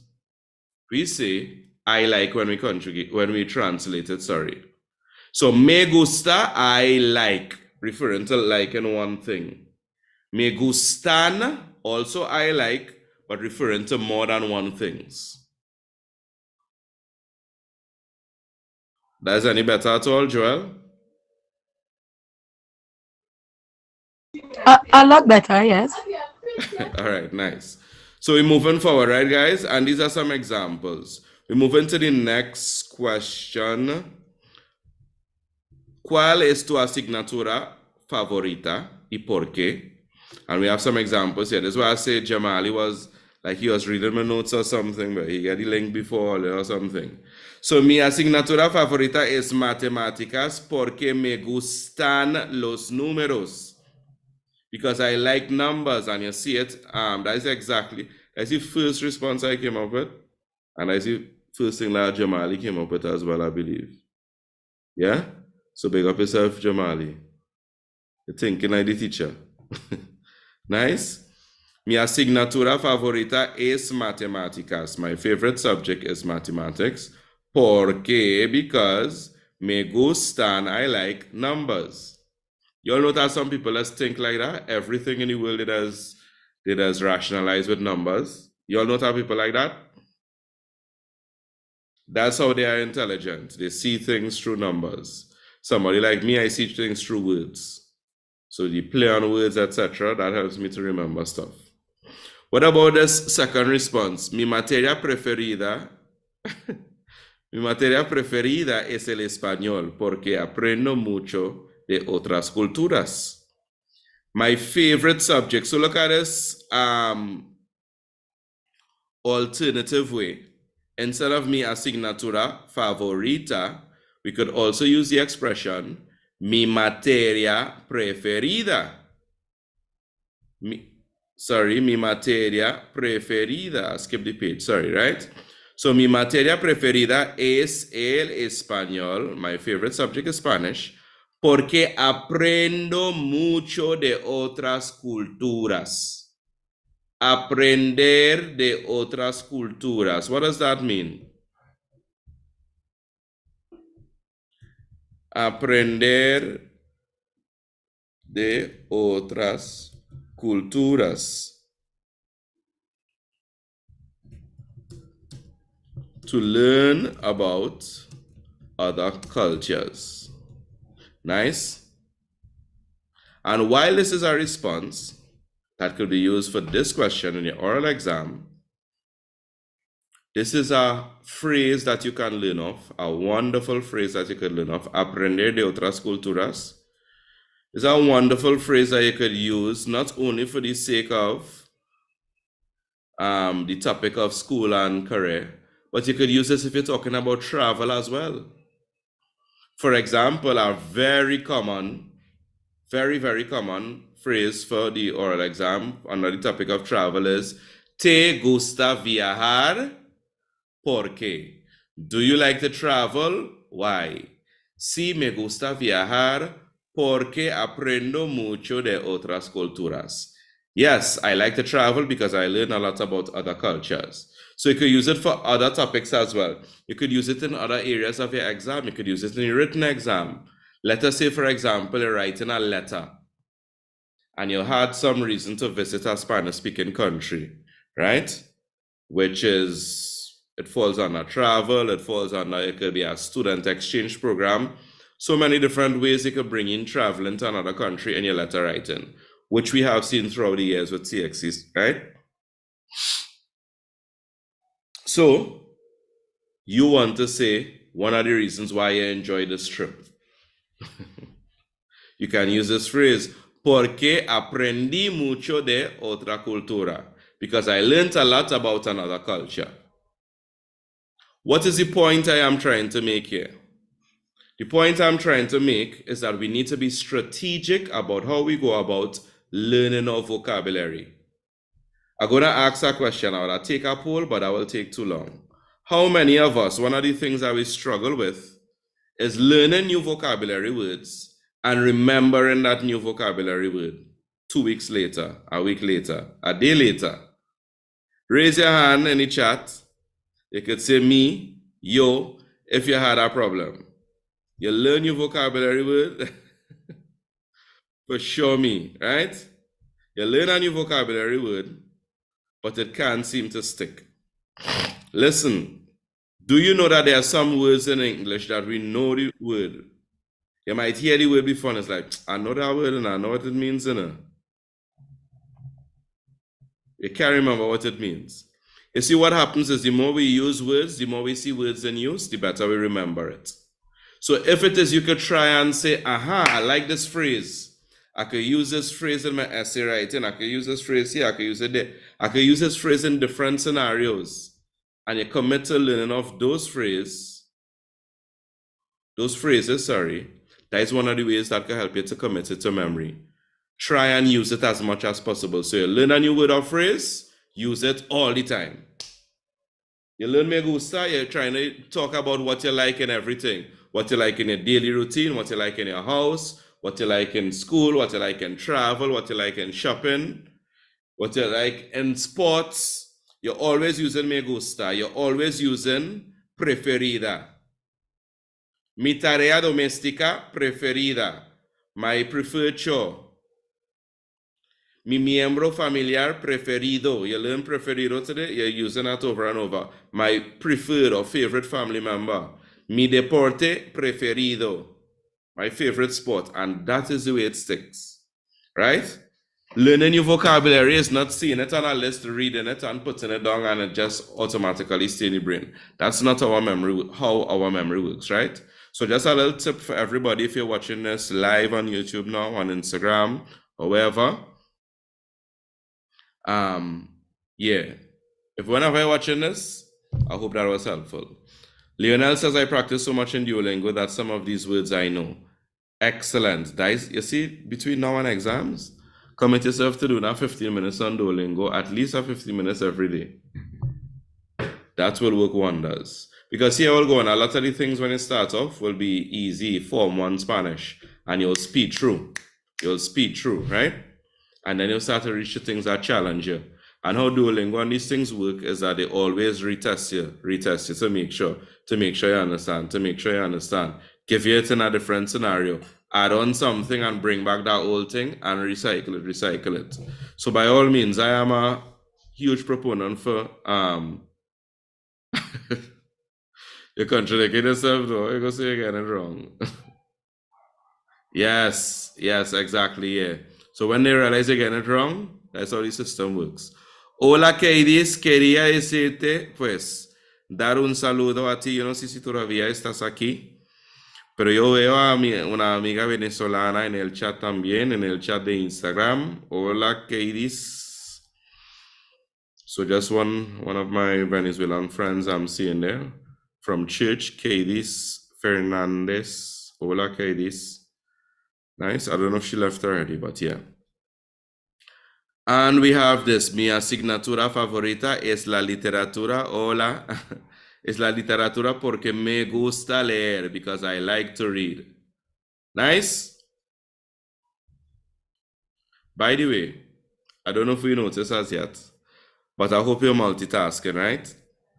we say, I like when we conjugate, when we translate it, sorry. So me gusta, I like, referring to like in one thing. Me gustan, also I like, but referring to more than one things. That's any better at all, Joel? A lot better, yes. All right, nice. So we're moving forward, right, guys? And these are some examples. We move into the next question. ¿Cuál es tu asignatura favorita y por qué? And we have some examples here. This is why I say Jamali was like he was reading my notes or something, but he got the link before or something. So mi asignatura favorita es matemáticas porque me gustan los números. Because I like numbers, and you see it, that's the first response I came up with, and that's the first thing that Jamali came up with as well, I believe. Yeah? So big up yourself, Jamali. You're thinking like the teacher. Nice? Mi asignatura favorita es matemáticas. My favorite subject is mathematics. ¿Por qué? Because me gustan, I like numbers. You all know that some people just think like that. Everything in the world they does rationalize with numbers. You all know that people like that? That's how they are intelligent. They see things through numbers. Somebody like me, I see things through words. So the play on words, etc., that helps me to remember stuff. What about this second response? Mi materia preferida Mi materia preferida es el español porque aprendo mucho de otras culturas. My favorite subject. So look at this alternative way. Instead of mi asignatura favorita, we could also use the expression mi materia preferida. Mi materia preferida. Skip the page, sorry, right? So mi materia preferida es el español. My favorite subject is Spanish. Porque aprendo mucho de otras culturas. Aprender de otras culturas. What does that mean? Aprender de otras culturas. To learn about other cultures. Nice. And while this is a response that could be used for this question in your oral exam, this is a phrase that you can learn off, a wonderful phrase that you could learn off. Aprender de otras culturas. It's a wonderful phrase that you could use not only for the sake of the topic of school and career, but you could use this if you're talking about travel as well. For example, a very common phrase for the oral exam under the topic of travel is ¿Te gusta viajar? ¿Por qué? Do you like to travel? Why? Sí, me gusta viajar porque aprendo mucho de otras culturas. Yes, I like to travel because I learn a lot about other cultures. So you could use it for other topics as well. You could use it in other areas of your exam. You could use it in your written exam. Let us say, for example, you're writing a letter and you had some reason to visit a Spanish-speaking country, right? Which is, it falls under travel, it falls under, it could be a student exchange program. So many different ways you could bring in traveling to another country in your letter writing, which we have seen throughout the years with CXCs, right? So you want to say, one of the reasons why you enjoy this trip. You can use this phrase, porque aprendí mucho de otra cultura, because I learned a lot about another culture. What is the point I am trying to make here? The point I'm trying to make is that we need to be strategic about how we go about learning our vocabulary. I'm going to ask a question. I will take a poll, but I will take too long. How many of us, one of the things that we struggle with is learning new vocabulary words and remembering that new vocabulary word 2 weeks later, a week later, a day later? Raise your hand in the chat. You could say me, yo, if you had a problem. You learn your vocabulary word, for sure me, right? You learn a new vocabulary word, but it can't seem to stick. Listen, do you know that there are some words in English that we know the word? You might hear the word before and it's like, I know that word and I know what it means, you can't remember what it means. You see, what happens is the more we use words, the more we see words in use, the better we remember it. So if it is, you could try and say, aha, I like this phrase. I could use this phrase in my essay writing. I could use this phrase here. I could use it there. I could use this phrase in different scenarios. And you commit to learning of those phrases, that is one of the ways that can help you to commit it to memory. Try and use it as much as possible. So you learn a new word or phrase, use it all the time. You learn me gusta, you're trying to talk about what you like in everything. What you like in your daily routine, what you like in your house, what you like in school, what you like in travel, what you like in shopping, what you like in sports. You're always using me gusta. You're always using preferida. Mi tarea doméstica preferida. My preferred chore. Mi miembro familiar preferido. You learn preferido today, you're using that over and over. My preferred or favorite family member. Mi deporte preferido. My favorite sport. And that is the way it sticks. Right? Learning your vocabulary is not seeing it on a list, reading it and putting it down and it just automatically stays in your brain. That's not how our memory works, right? So just a little tip for everybody if you're watching this live on YouTube now, on Instagram, or wherever. Yeah. If whenever you're watching this, I hope that was helpful. Lionel says, I practice so much in Duolingo that some of these words I know. Excellent. Guys, you see, between now and exams, commit yourself to do now 15 minutes on Duolingo, at least 15 minutes every day. That will work wonders. Because here we'll go on, a lot of the things when you start off will be easy, Form 1 Spanish, and you'll speed through. Right? And then you'll start to reach the things that challenge you. And how Duolingo and these things work is that they always retest you to make sure you understand, Give you it in a different scenario, add on something and bring back that old thing and recycle it. So by all means, I am a huge proponent for, you're contradicting yourself though, you're going to say you're getting it wrong. Yes, exactly, yeah. So when they realize they're getting it wrong, that's how the system works. Hola, Kaidis, quería decirte, pues, dar un saludo a ti. Yo no sé si todavía estás aquí, pero yo veo a una amiga venezolana en el chat también, en el chat de Instagram. Hola, Kaidis. So just one of my Venezuelan friends I'm seeing there. From church, Kaidis Fernandez. Hola, Kaidis. Nice. I don't know if she left already, but yeah. And we have this. Mi asignatura favorita es la literatura. Hola. Es la literatura porque me gusta leer, because I like to read. Nice. By the way, I don't know if you noticed as yet, but I hope you're multitasking, right?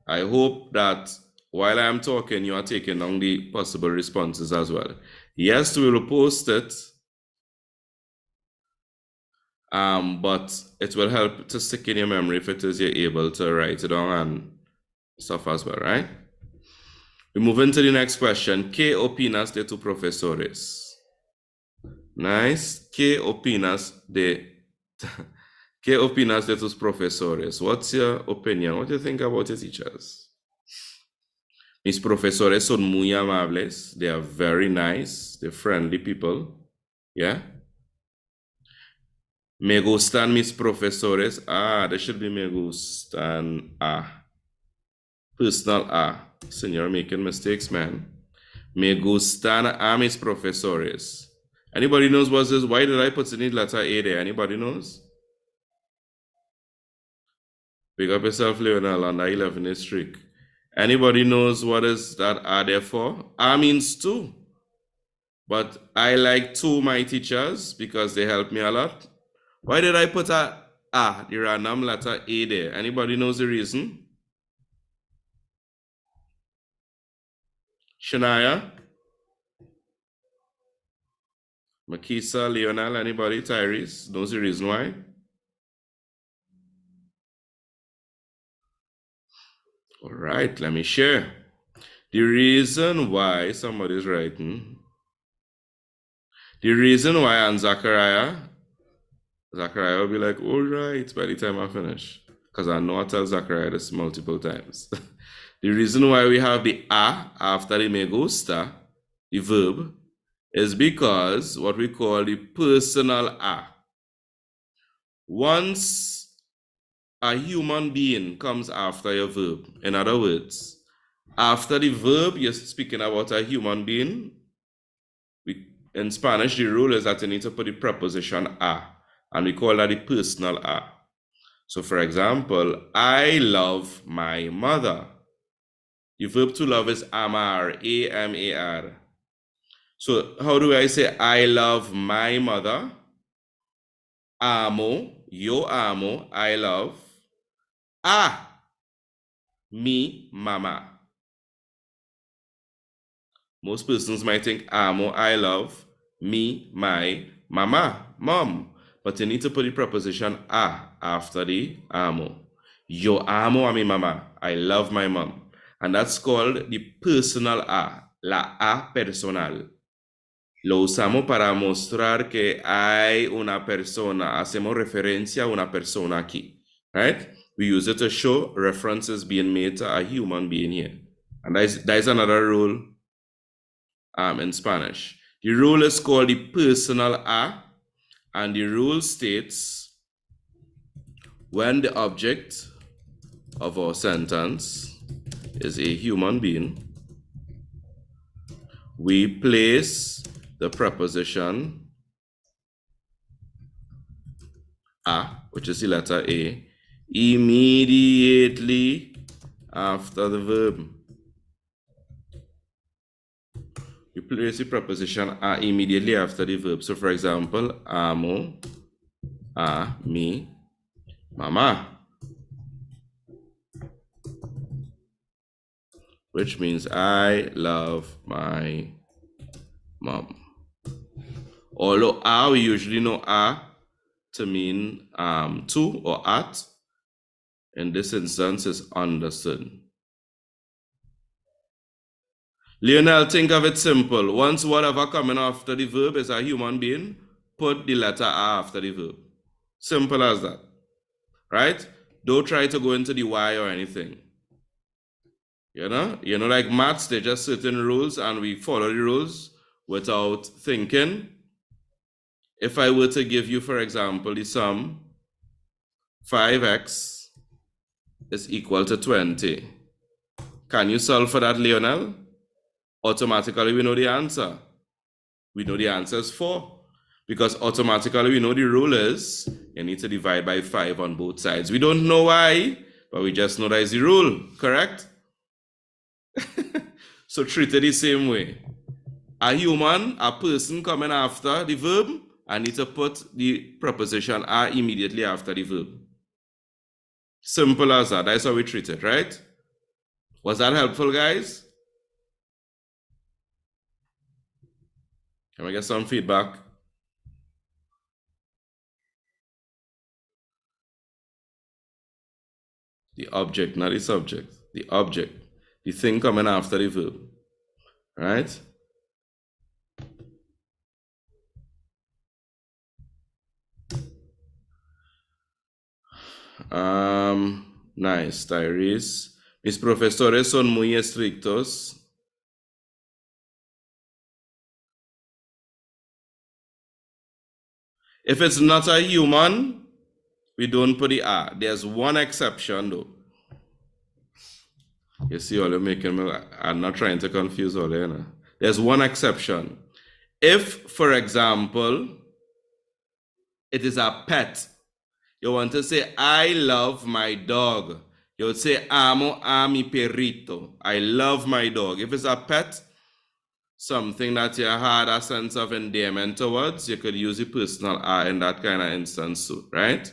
I hope that while I am talking, you are taking down the possible responses as well. Yes, we will post it. But it will help to stick in your memory if it is you're able to write it down and stuff as well, right? We move into the next question. ¿Qué opinas de tus profesores? Nice. ¿Qué opinas de tus profesores? What's your opinion? What do you think about your teachers? Mis profesores son muy amables. They are very nice. They're friendly people. Yeah. Me gustan mis profesores. There should be me gustan Personal Senor, making mistakes, man. Me gustan mis profesores. Anybody knows what this? Why did I put the letter A there? Anybody knows? Pick up yourself, Leonel, under 11 is strict. Anybody knows what is that A there for? A means two. But I like two my teachers because they help me a lot. Why did I put the random letter A there? Anybody knows the reason? Shania? Makisa, Leonel, anybody? Tyrese knows the reason why? All right, let me share. The reason why somebody's writing, the reason why and Zachariah will be like, all right, by the time I finish. Because I know I tell Zachariah this multiple times. The reason why we have the after the me gusta, the verb, is because what we call the personal Once a human being comes after your verb, in other words, after the verb, you're speaking about a human being. In Spanish, the rule is that you need to put the preposition a, and we call that the personal a. So, for example, I love my mother. The verb to love is amar, A-M-A-R. So, how do I say I love my mother? Amo, yo amo, I love. Mi mama. Most persons might think amo, I love, me, my, mama, mom. But you need to put the preposition after the amo. Yo amo a mi mama. I love my mom. And that's called the personal la a personal. Lo usamos para mostrar que hay una persona. Hacemos referencia a una persona aquí. Right? We use it to show references being made to a human being here. And that is another rule in Spanish. The rule is called the personal and the rule states when the object of our sentence is a human being, we place the preposition which is the letter A, immediately after the verb. You place the preposition immediately after the verb. So, for example, amo a mi mama, which means I love my mom. Although we usually know to mean to or at, in this instance is understood. Lionel, think of it simple. Once whatever coming after the verb is a human being, put the letter A after the verb. Simple as that. Right? Don't try to go into the Y or anything. You know, like maths, they're just certain rules and we follow the rules without thinking. If I were to give you, for example, the sum 5x is equal to 20. Can you solve for that, Lionel? Automatically, we know the answer. We know the answer is 4. Because automatically, we know the rule is you need to divide by 5 on both sides. We don't know why, but we just know that is the rule, correct? So treat it the same way. A human, a person coming after the verb, I need to put the preposition immediately after the verb. Simple as that. That's how we treat it, right? Was that helpful, guys? Can we get some feedback? The object, not the subject. The object. The thing coming after the verb. Right? Nice, Tyrese. Mis profesores son muy estrictos. If it's not a human, we don't put the R. There's one exception though. You see, all you're making me, I'm not trying to confuse all you know. There's one exception. If, for example, it is a pet, you want to say, I love my dog. You would say, amo a mi perrito. I love my dog. If it's a pet, something that you had a sense of endearment towards, you could use the personal I in that kind of instance too, right?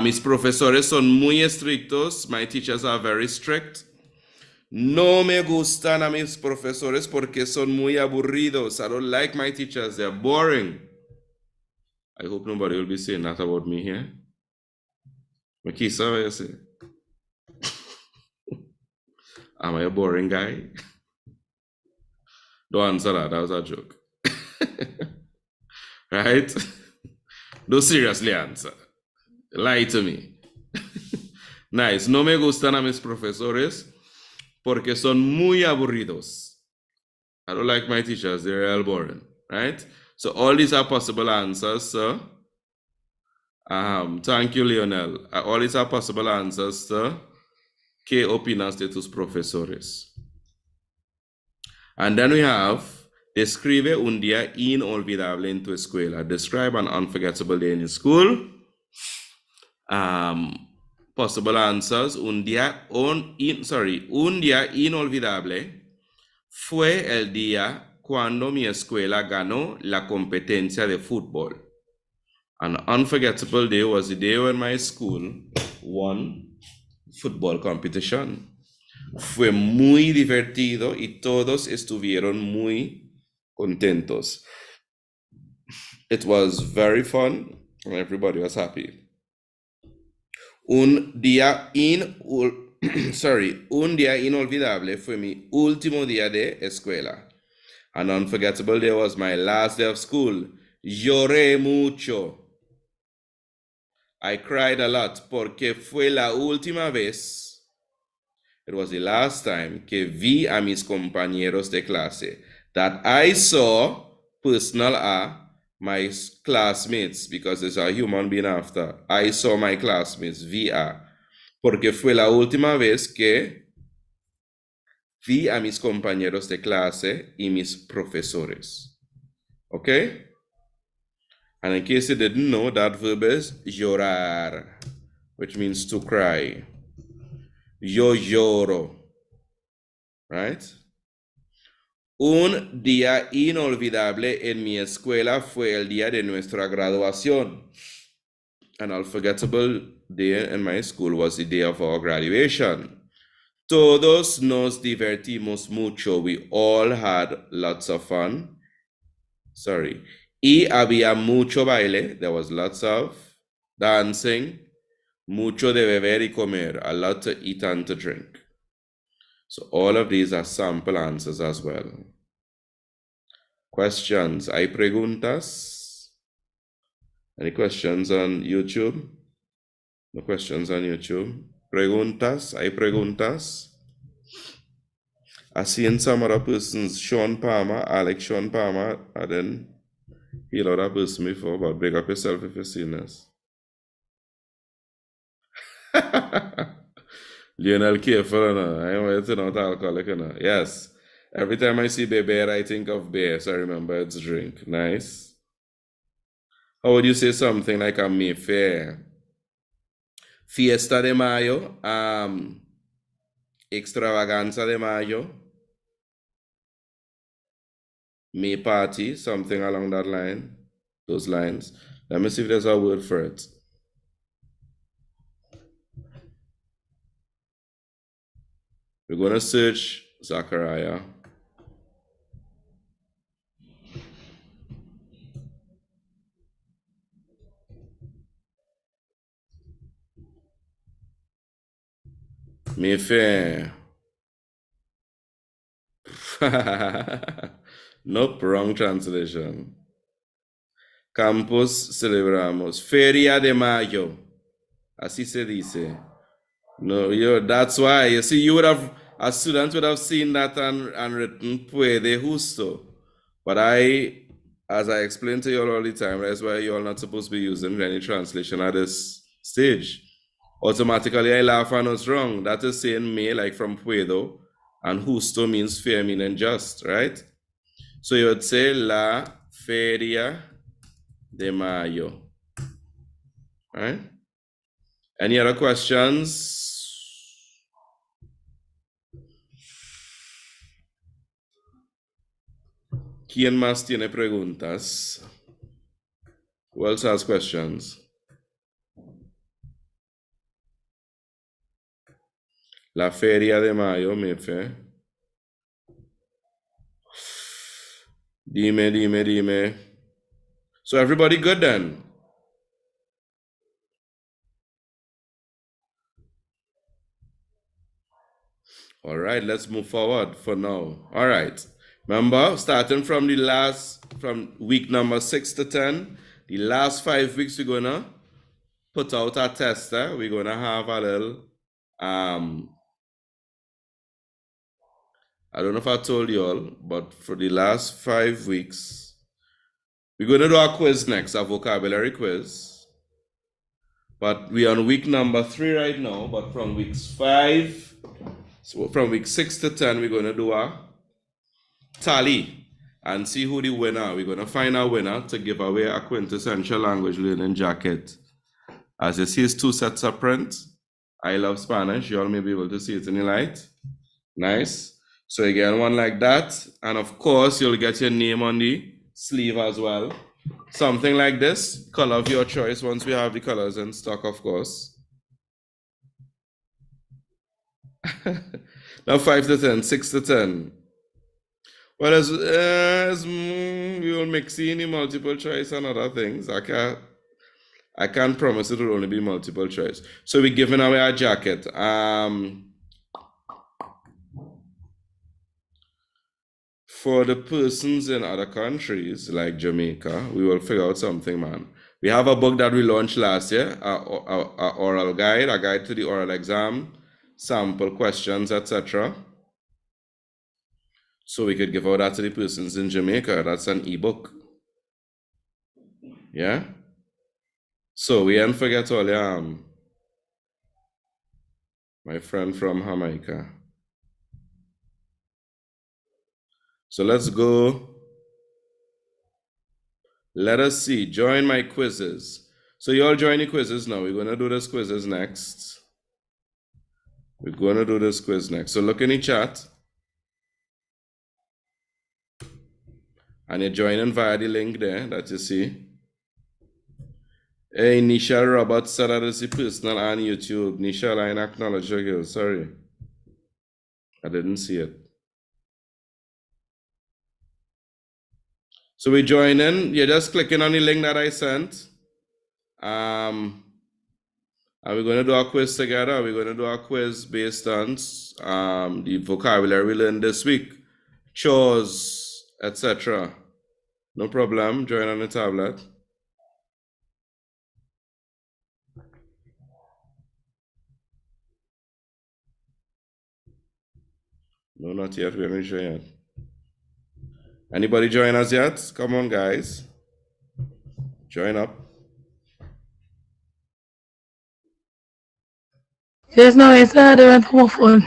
Mis profesores son muy estrictos. My teachers are very strict. No me gustan a mis profesores porque son muy aburridos. I don't like my teachers. They're boring. I hope nobody will be saying that about me here. Makisa, what you say? Am I a boring guy? Don't answer that. That was a joke. Right? Don't seriously answer. Lie to me. Nice. No me gustan a mis profesores porque son muy aburridos. I don't like my teachers. They're real boring. Right? So all these are possible answers, sir. Thank you, Lionel. All these are possible answers, sir. ¿Qué opinas de tus profesores? And then we have, describe un día inolvidable en tu escuela. Describe an unforgettable day in your school. Possible answers. Un día inolvidable fue el día cuando mi escuela ganó la competencia de fútbol. An unforgettable day was the day when my school won football competition. Fue muy divertido y todos estuvieron muy contentos. It was very fun and everybody was happy. Un día inolvidable fue mi último día de escuela. An unforgettable day was my last day of school. Lloré mucho. I cried a lot porque fue la última vez. It was the last time que vi a mis compañeros de clase. That I saw, personal A, my classmates, because there's a human being after. I saw my classmates, VA. Porque fue la última vez que vi a mis compañeros de clase y mis profesores. Okay? And in case you didn't know, that verb is llorar, which means to cry. Yo lloro. Right? Un día inolvidable en mi escuela fue el día de nuestra graduación. An unforgettable day in my school was the day of our graduation. Todos nos divertimos mucho. We all had lots of fun. Y había mucho baile. There was lots of dancing. Mucho de beber y comer. A lot to eat and to drink. So all of these are sample answers as well. Questions. ¿Hay preguntas? Any questions on YouTube? No questions on YouTube. Preguntas. ¿Hay preguntas? I seen some other persons, Sean Palmer, Alex Sean Palmer, and then heal other person before, but big up yourself if you've seen this. Lionel, careful, I want you to not alcoholic, Yes. Every time I see beber, I think of beer, so I remember it's drink. Nice. How would you say something like a Mayfair? Fiesta de Mayo, extravaganza de Mayo, May party, something along that line, those lines. Let me see if there's a word for it. We're going to search Zachariah. Mayfair. Nope, wrong translation. Campus celebramos. Feria de Mayo. Así se dice. No, that's why. You see, a student would have seen that and written puede justo. But as I explain to you all the time, that's why you're not supposed to be using any translation at this stage. Automatically, I laugh and it's wrong. That is saying me, like from puedo, and justo means fair, meaning just, right? So you would say la feria de mayo, right? Any other questions? ¿Quién más tiene preguntas? Who else has questions? La feria de mayo, mi fe. Dime. So everybody good then? All right, let's move forward for now. All right. Remember, starting from week number 6 to 10, the last 5 weeks we're gonna put out our tester. We're gonna have a little, I don't know if I told you all, but for the last 5 weeks, we're gonna do a quiz next, a vocabulary quiz. But we're on week number 3 right now, but from week 6 to 10, we're gonna do a tally and see who the winner. We're gonna find a winner to give away a quintessential language learning jacket. As you see, it's 2 sets of print. I love Spanish. You all may be able to see it in the light. Nice. So you get one like that. And of course, you'll get your name on the sleeve as well. Something like this, color of your choice once we have the colors in stock, of course. Now 5 to 10, 6 to 10. Well, as we will mix in the multiple choice and other things. I can't promise it will only be multiple choice. So we're giving away a jacket. For the persons in other countries like Jamaica, we will figure out something, man. We have a book that we launched last year, a oral guide, a guide to the oral exam, sample questions, etc. So we could give out that to the persons in Jamaica. That's an ebook. Yeah? So we didn't forget all my friend from Jamaica. So let's go. Let us see. Join my quizzes. So you all join the quizzes now. We're going to do this quizzes next. We're going to do this quiz next. So look in the chat. And you're joining via the link there that you see. Hey, Nishal Roberts said that it's personal on YouTube. Nishal, I didn't acknowledge your girl. Sorry. I didn't see it. So we join in. You're just clicking on the link that I sent. And we're going to do a quiz together. We're going to do a quiz based on the vocabulary we learned this week. Chores, etc. No problem. Join on the tablet. No, not yet. We haven't joined yet. Anybody join us yet? Come on, guys. Join up. There's no answer. They're on my phone.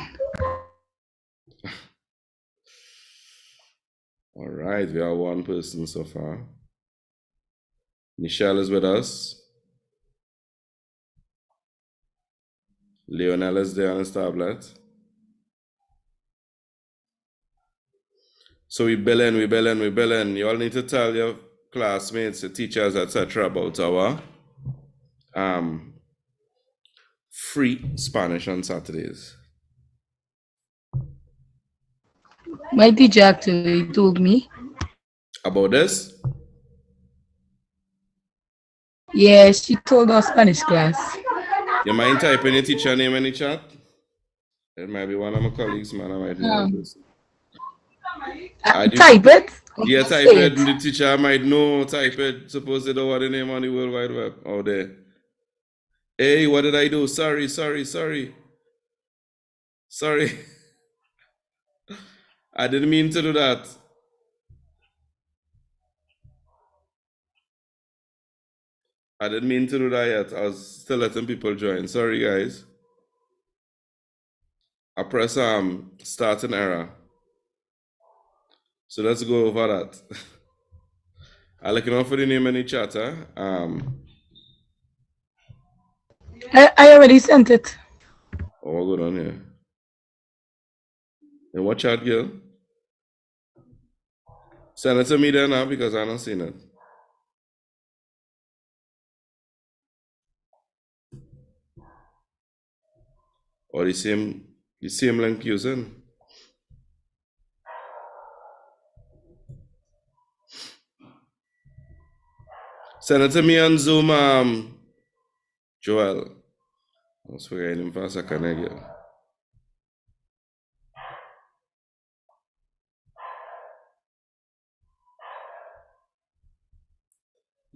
All right, we have one person so far. Michelle is with us. Leonel is there on his tablet. So we billing. You all need to tell your classmates, your teachers, etc. about our free Spanish on Saturdays. My teacher actually told me. About this? Yeah, she told our Spanish class. You mind typing your teacher name in the chat? It might be one of my colleagues, man. I might know this. Type it? Yeah, type it. The teacher might know. Type it. Suppose they don't want the name on the World Wide Web out there. Hey, what did I do? Sorry. I didn't mean to do that. I didn't mean to do that yet. I was still letting people join. Sorry, guys. I press starting error. So let's go over that. I'm looking out for the name in the chat. I already sent it. Oh, what going on here? And what chat, girl? Send it to me there now because I don't seen it. Or the same link using. Send it to me on Zoom, Joel. I was forgetting him for a second again.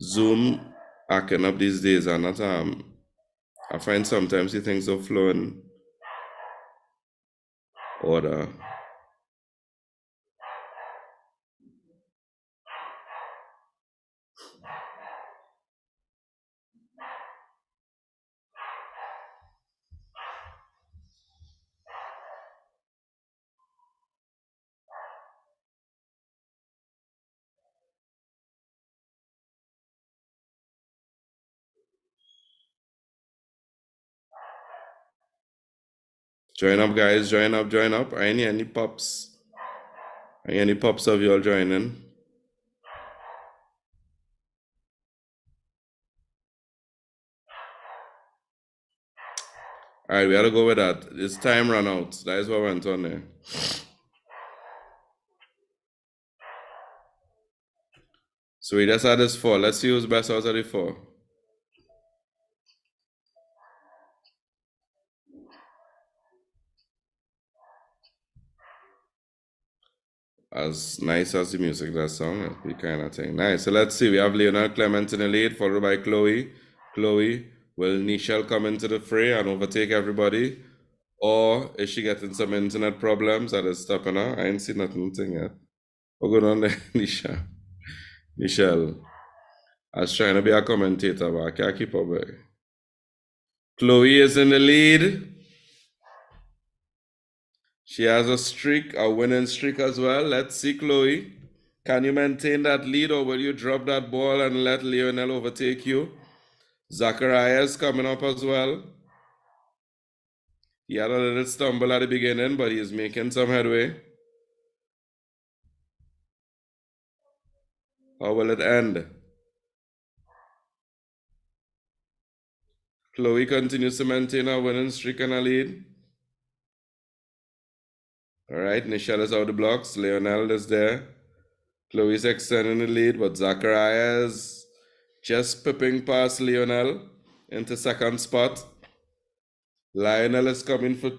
Zoom acting up these days and not I find sometimes the things don't flow in order. Join up, guys. Join up. I need any pops. Any pops of y'all joining? All right, we gotta go with that. This time ran out. That is what went on there. So we just had this 4. Let's see who's best out of the 4. As nice as the music that song, it'd be kind of thing. Nice. So let's see. We have Leonel Clement in the lead, followed by Chloe. Chloe, will Nichelle come into the fray and overtake everybody? Or is she getting some internet problems that is stopping her? I ain't seen nothing yet. What's going on there, Nisha? Nichelle. I was trying to be a commentator, but I can't keep up with it. Chloe is in the lead. She has a streak, a winning streak as well. Let's see, Chloe. Can you maintain that lead or will you drop that ball and let Lionel overtake you? Zachariah is coming up as well. He had a little stumble at the beginning, but he is making some headway. How will it end? Chloe continues to maintain her winning streak and a lead. All right, Nichelle is out the blocks. Lionel is there. Chloe's extending the lead, but Zachariah is just pipping past Lionel into second spot. Lionel is coming for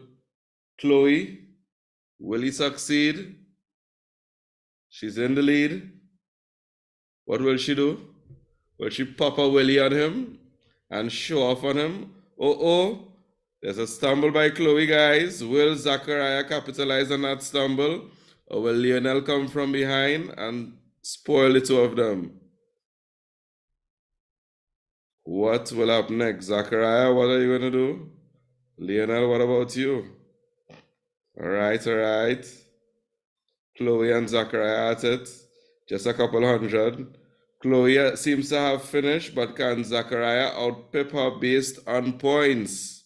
Chloe. Will he succeed? She's in the lead. What will she do? Will she pop a willy on him and show off on him? Oh, there's a stumble by Chloe, guys. Will Zachariah capitalize on that stumble? Or will Lionel come from behind and spoil the two of them? What will happen next? Zachariah, what are you going to do? Lionel, what about you? All right. Chloe and Zachariah at it. Just a couple hundred. Chloe seems to have finished, but can Zachariah outpip her based on points?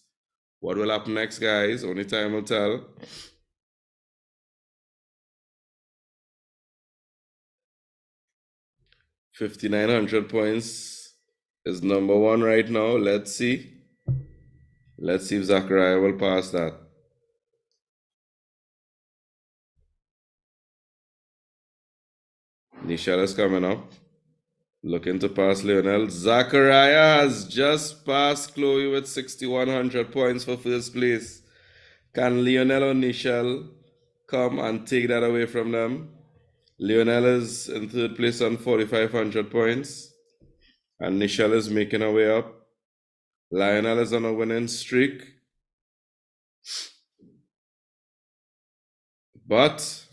What will happen next, guys? Only time will tell. 5,900 points is number 1 right now. Let's see. Let's see if Zachariah will pass that. Nichelle is coming up. Looking to pass Lionel. Zachariah has just passed Chloe with 6,100 points for first place. Can Lionel or Nichelle come and take that away from them? Lionel is in third place on 4,500 points. And Nichelle is making her way up. Lionel is on a winning streak. But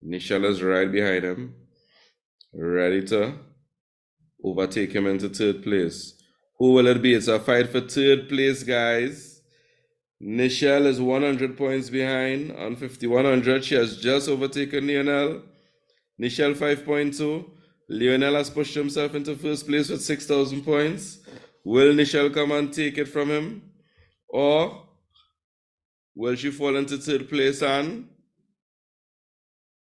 Nichelle is right behind him, ready to overtake him into third place. Who will it be? It's a fight for third place, guys. Nichelle is 100 points behind on 5,100. She has just overtaken Lionel. Nichelle 5.2. Lionel has pushed himself into first place with 6,000 points. Will Nichelle come and take it from him? Or will she fall into third place and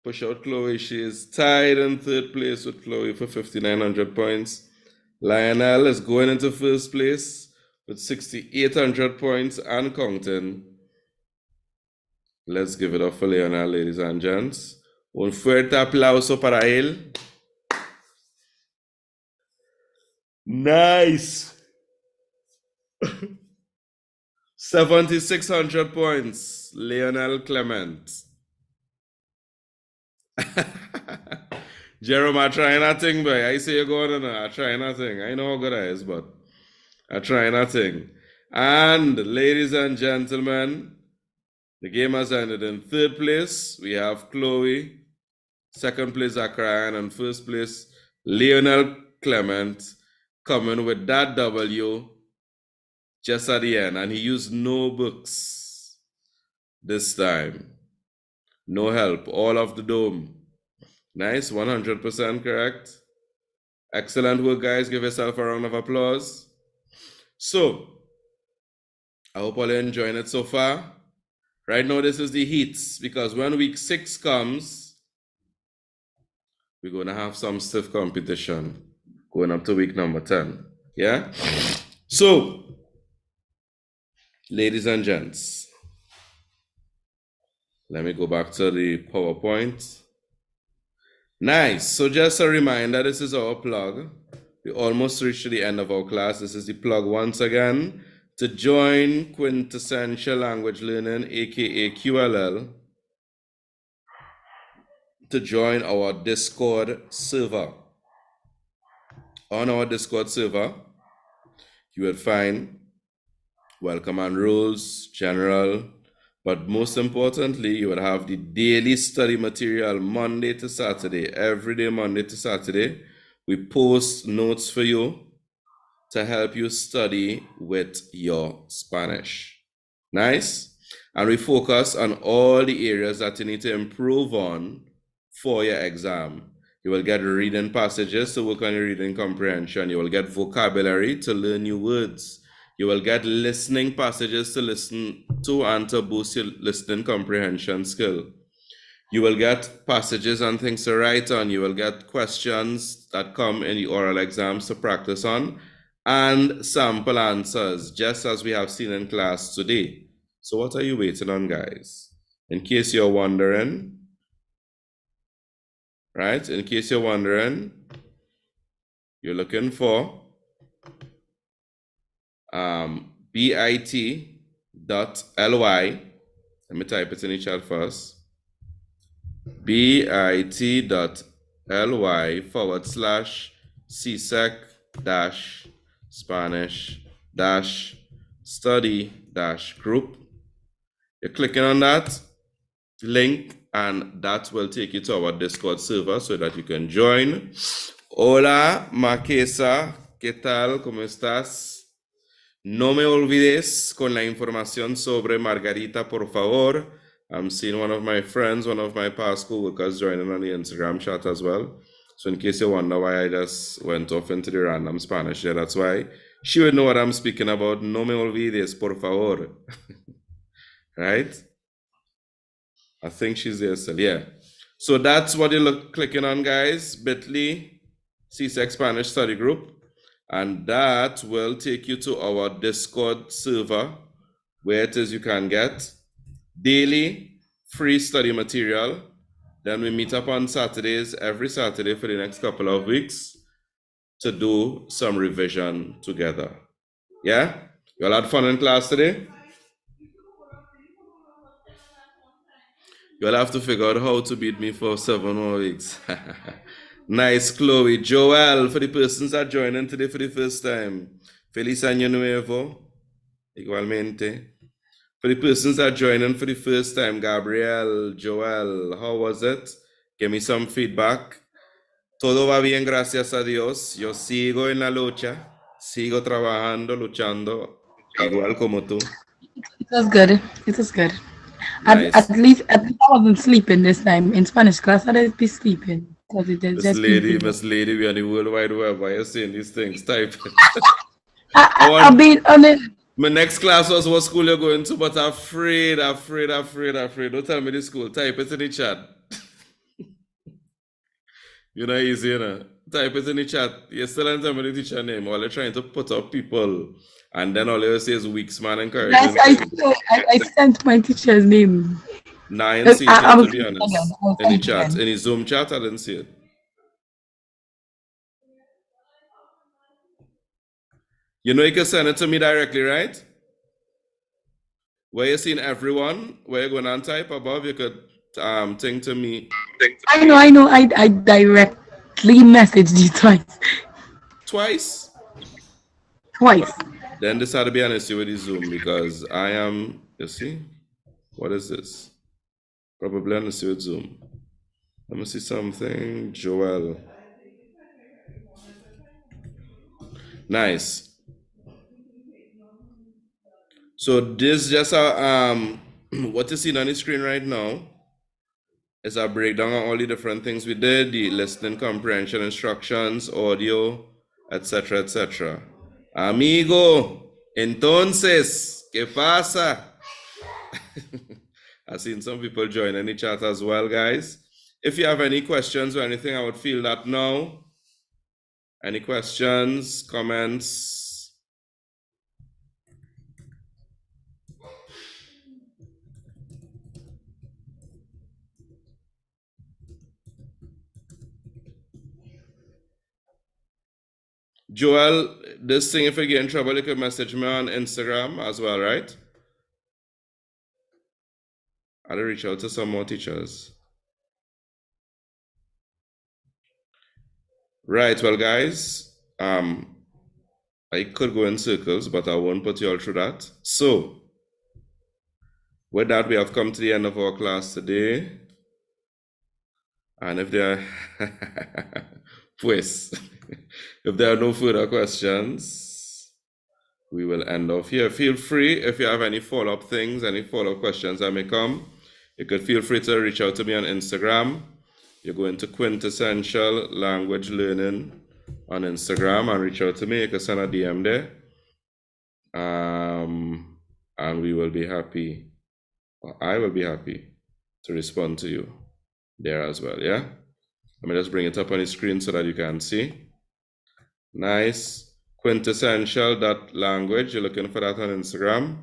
push out Chloe? She is tied in third place with Chloe for 5,900 points. Lionel is going into first place with 6,800 points and counting. Let's give it up for Lionel, ladies and gents. Un fuerte aplauso para él. Nice. 7,600 points, Lionel Clement. Jerome, I try nothing, boy. I say you're going on. I try nothing. I know how good I is, but I try nothing. And ladies and gentlemen, the game has ended. In third place, we have Chloe. Second place, Zachariah. And first place, Lionel Clement, coming with that W just at the end. And he used no books this time. No help. All of the dome. Nice. 100% correct. Excellent work, guys. Give yourself a round of applause. So, I hope all are enjoying it so far. Right now, this is the heats, because when week 6 comes, we're going to have some stiff competition going up to week number 10. Yeah? So, ladies and gents, let me go back to the PowerPoint. Nice. So just a reminder, this is our plug. We almost reached the end of our class. This is the plug once again. To join Quintessential Language Learning, aka QLL, to join our Discord server. On our Discord server, you will find welcome and rules, general, but most importantly, you will have the daily study material Monday to Saturday. Every day, Monday to Saturday, we post notes for you to help you study with your Spanish. Nice? And we focus on all the areas that you need to improve on for your exam. You will get reading passages to work on your reading comprehension. You will get vocabulary to learn new words. You will get listening passages to listen to and to boost your listening comprehension skill. You will get passages and things to write on. You will get questions that come in the oral exams to practice on, and sample answers, just as we have seen in class today. So what are you waiting on, guys? In case you're wondering, right? In case you're wondering, you're looking for bit.ly. Let me type it in the chat first. bit.ly/CSEC-Spanish-study-group. You're clicking on that link, and that will take you to our Discord server so that you can join. Hola, Marquesa, ¿qué tal? ¿Cómo estás? No me olvides con la información sobre Margarita, por favor. I'm seeing one of my friends, one of my past co-workers joining on the Instagram chat as well. So in case you wonder why I just went off into the random Spanish there, that's why. She would know what I'm speaking about. No me olvides, por favor. Right? I think she's there still, yeah. So that's what you're clicking on, guys. bit.ly, CSEC Spanish Study Group. And that will take you to our Discord server, where it is you can get daily free study material. Then we meet up on Saturdays, every Saturday for the next couple of weeks, to do some revision together. Yeah? You all had fun in class today? You'll have to figure out how to beat me for 7 more weeks. Nice, Chloe. Joel, for the persons that are joining today for the first time, Feliz Año Nuevo. Igualmente. For the persons that are joining for the first time, Gabriel, Joel, how was it? Give me some feedback. Todo va bien, gracias a Dios. Yo sigo en la lucha. Sigo trabajando, luchando. Igual como tú. It was good. It was good. Nice. At least I wasn't sleeping this time. In Spanish class, I'd be sleeping. Because it is Miss Lady, we are the World Wide Web. Why are you saying these things? Type. I'll be honest. My next class was what school you're going to, but afraid. Don't tell me the school. Type it in the chat. You're not easy, you know. Type it in the chat. You're still in telling me the teacher name. While you're trying to put up people. And then all you say is weeks, man, encouraging. I sent my teacher's name. Nah, I didn't see it, to be honest. In the chat. In the Zoom chat, I didn't see it. You know you can send it to me directly, right? Where you seeing everyone, where you're going on type above, you could think to me. I know. I directly messaged you twice. Twice? Twice. Then this had to be honest with the Zoom because I am, you see? What is this? Probably honest with Zoom. Let me see something. Joel. Nice. So this just what you see on the screen right now is a breakdown of all the different things we did, the listening comprehension instructions, audio, etc., etc. Amigo, entonces, ¿qué pasa? I've seen some people join in the chat as well, guys. If you have any questions or anything, I would feel that now. Any questions, comments? Joel, this thing, if you get in trouble, you can message me on Instagram as well, right? I'll reach out to some more teachers. Right, well, guys, I could go in circles, but I won't put you all through that. So, with that, we have come to the end of our class today. And if there are, pues, if there are no further questions, we will end off here. Feel free, if you have any follow-up things, any follow-up questions that may come, you could feel free to reach out to me on Instagram. You go into Quintessential Language Learning on Instagram and reach out to me. You can send a DM there. And we will be happy, or I will be happy to respond to you there as well, yeah? Let me just bring it up on the screen so that you can see. Nice. Quintessential.language. You're looking for that on Instagram.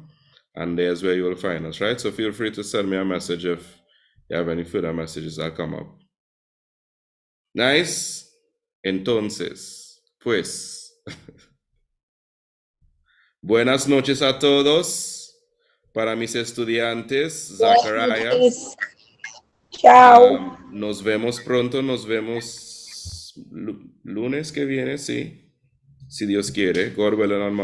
And there's where you will find us, right? So feel free to send me a message if you have any further messages that come up. Nice. Entonces, pues. Buenas noches a todos. Para mis estudiantes, Zachariah. Chao. Nos vemos pronto, nos vemos lunes que viene, sí. Si Dios quiere. God willing on Monday.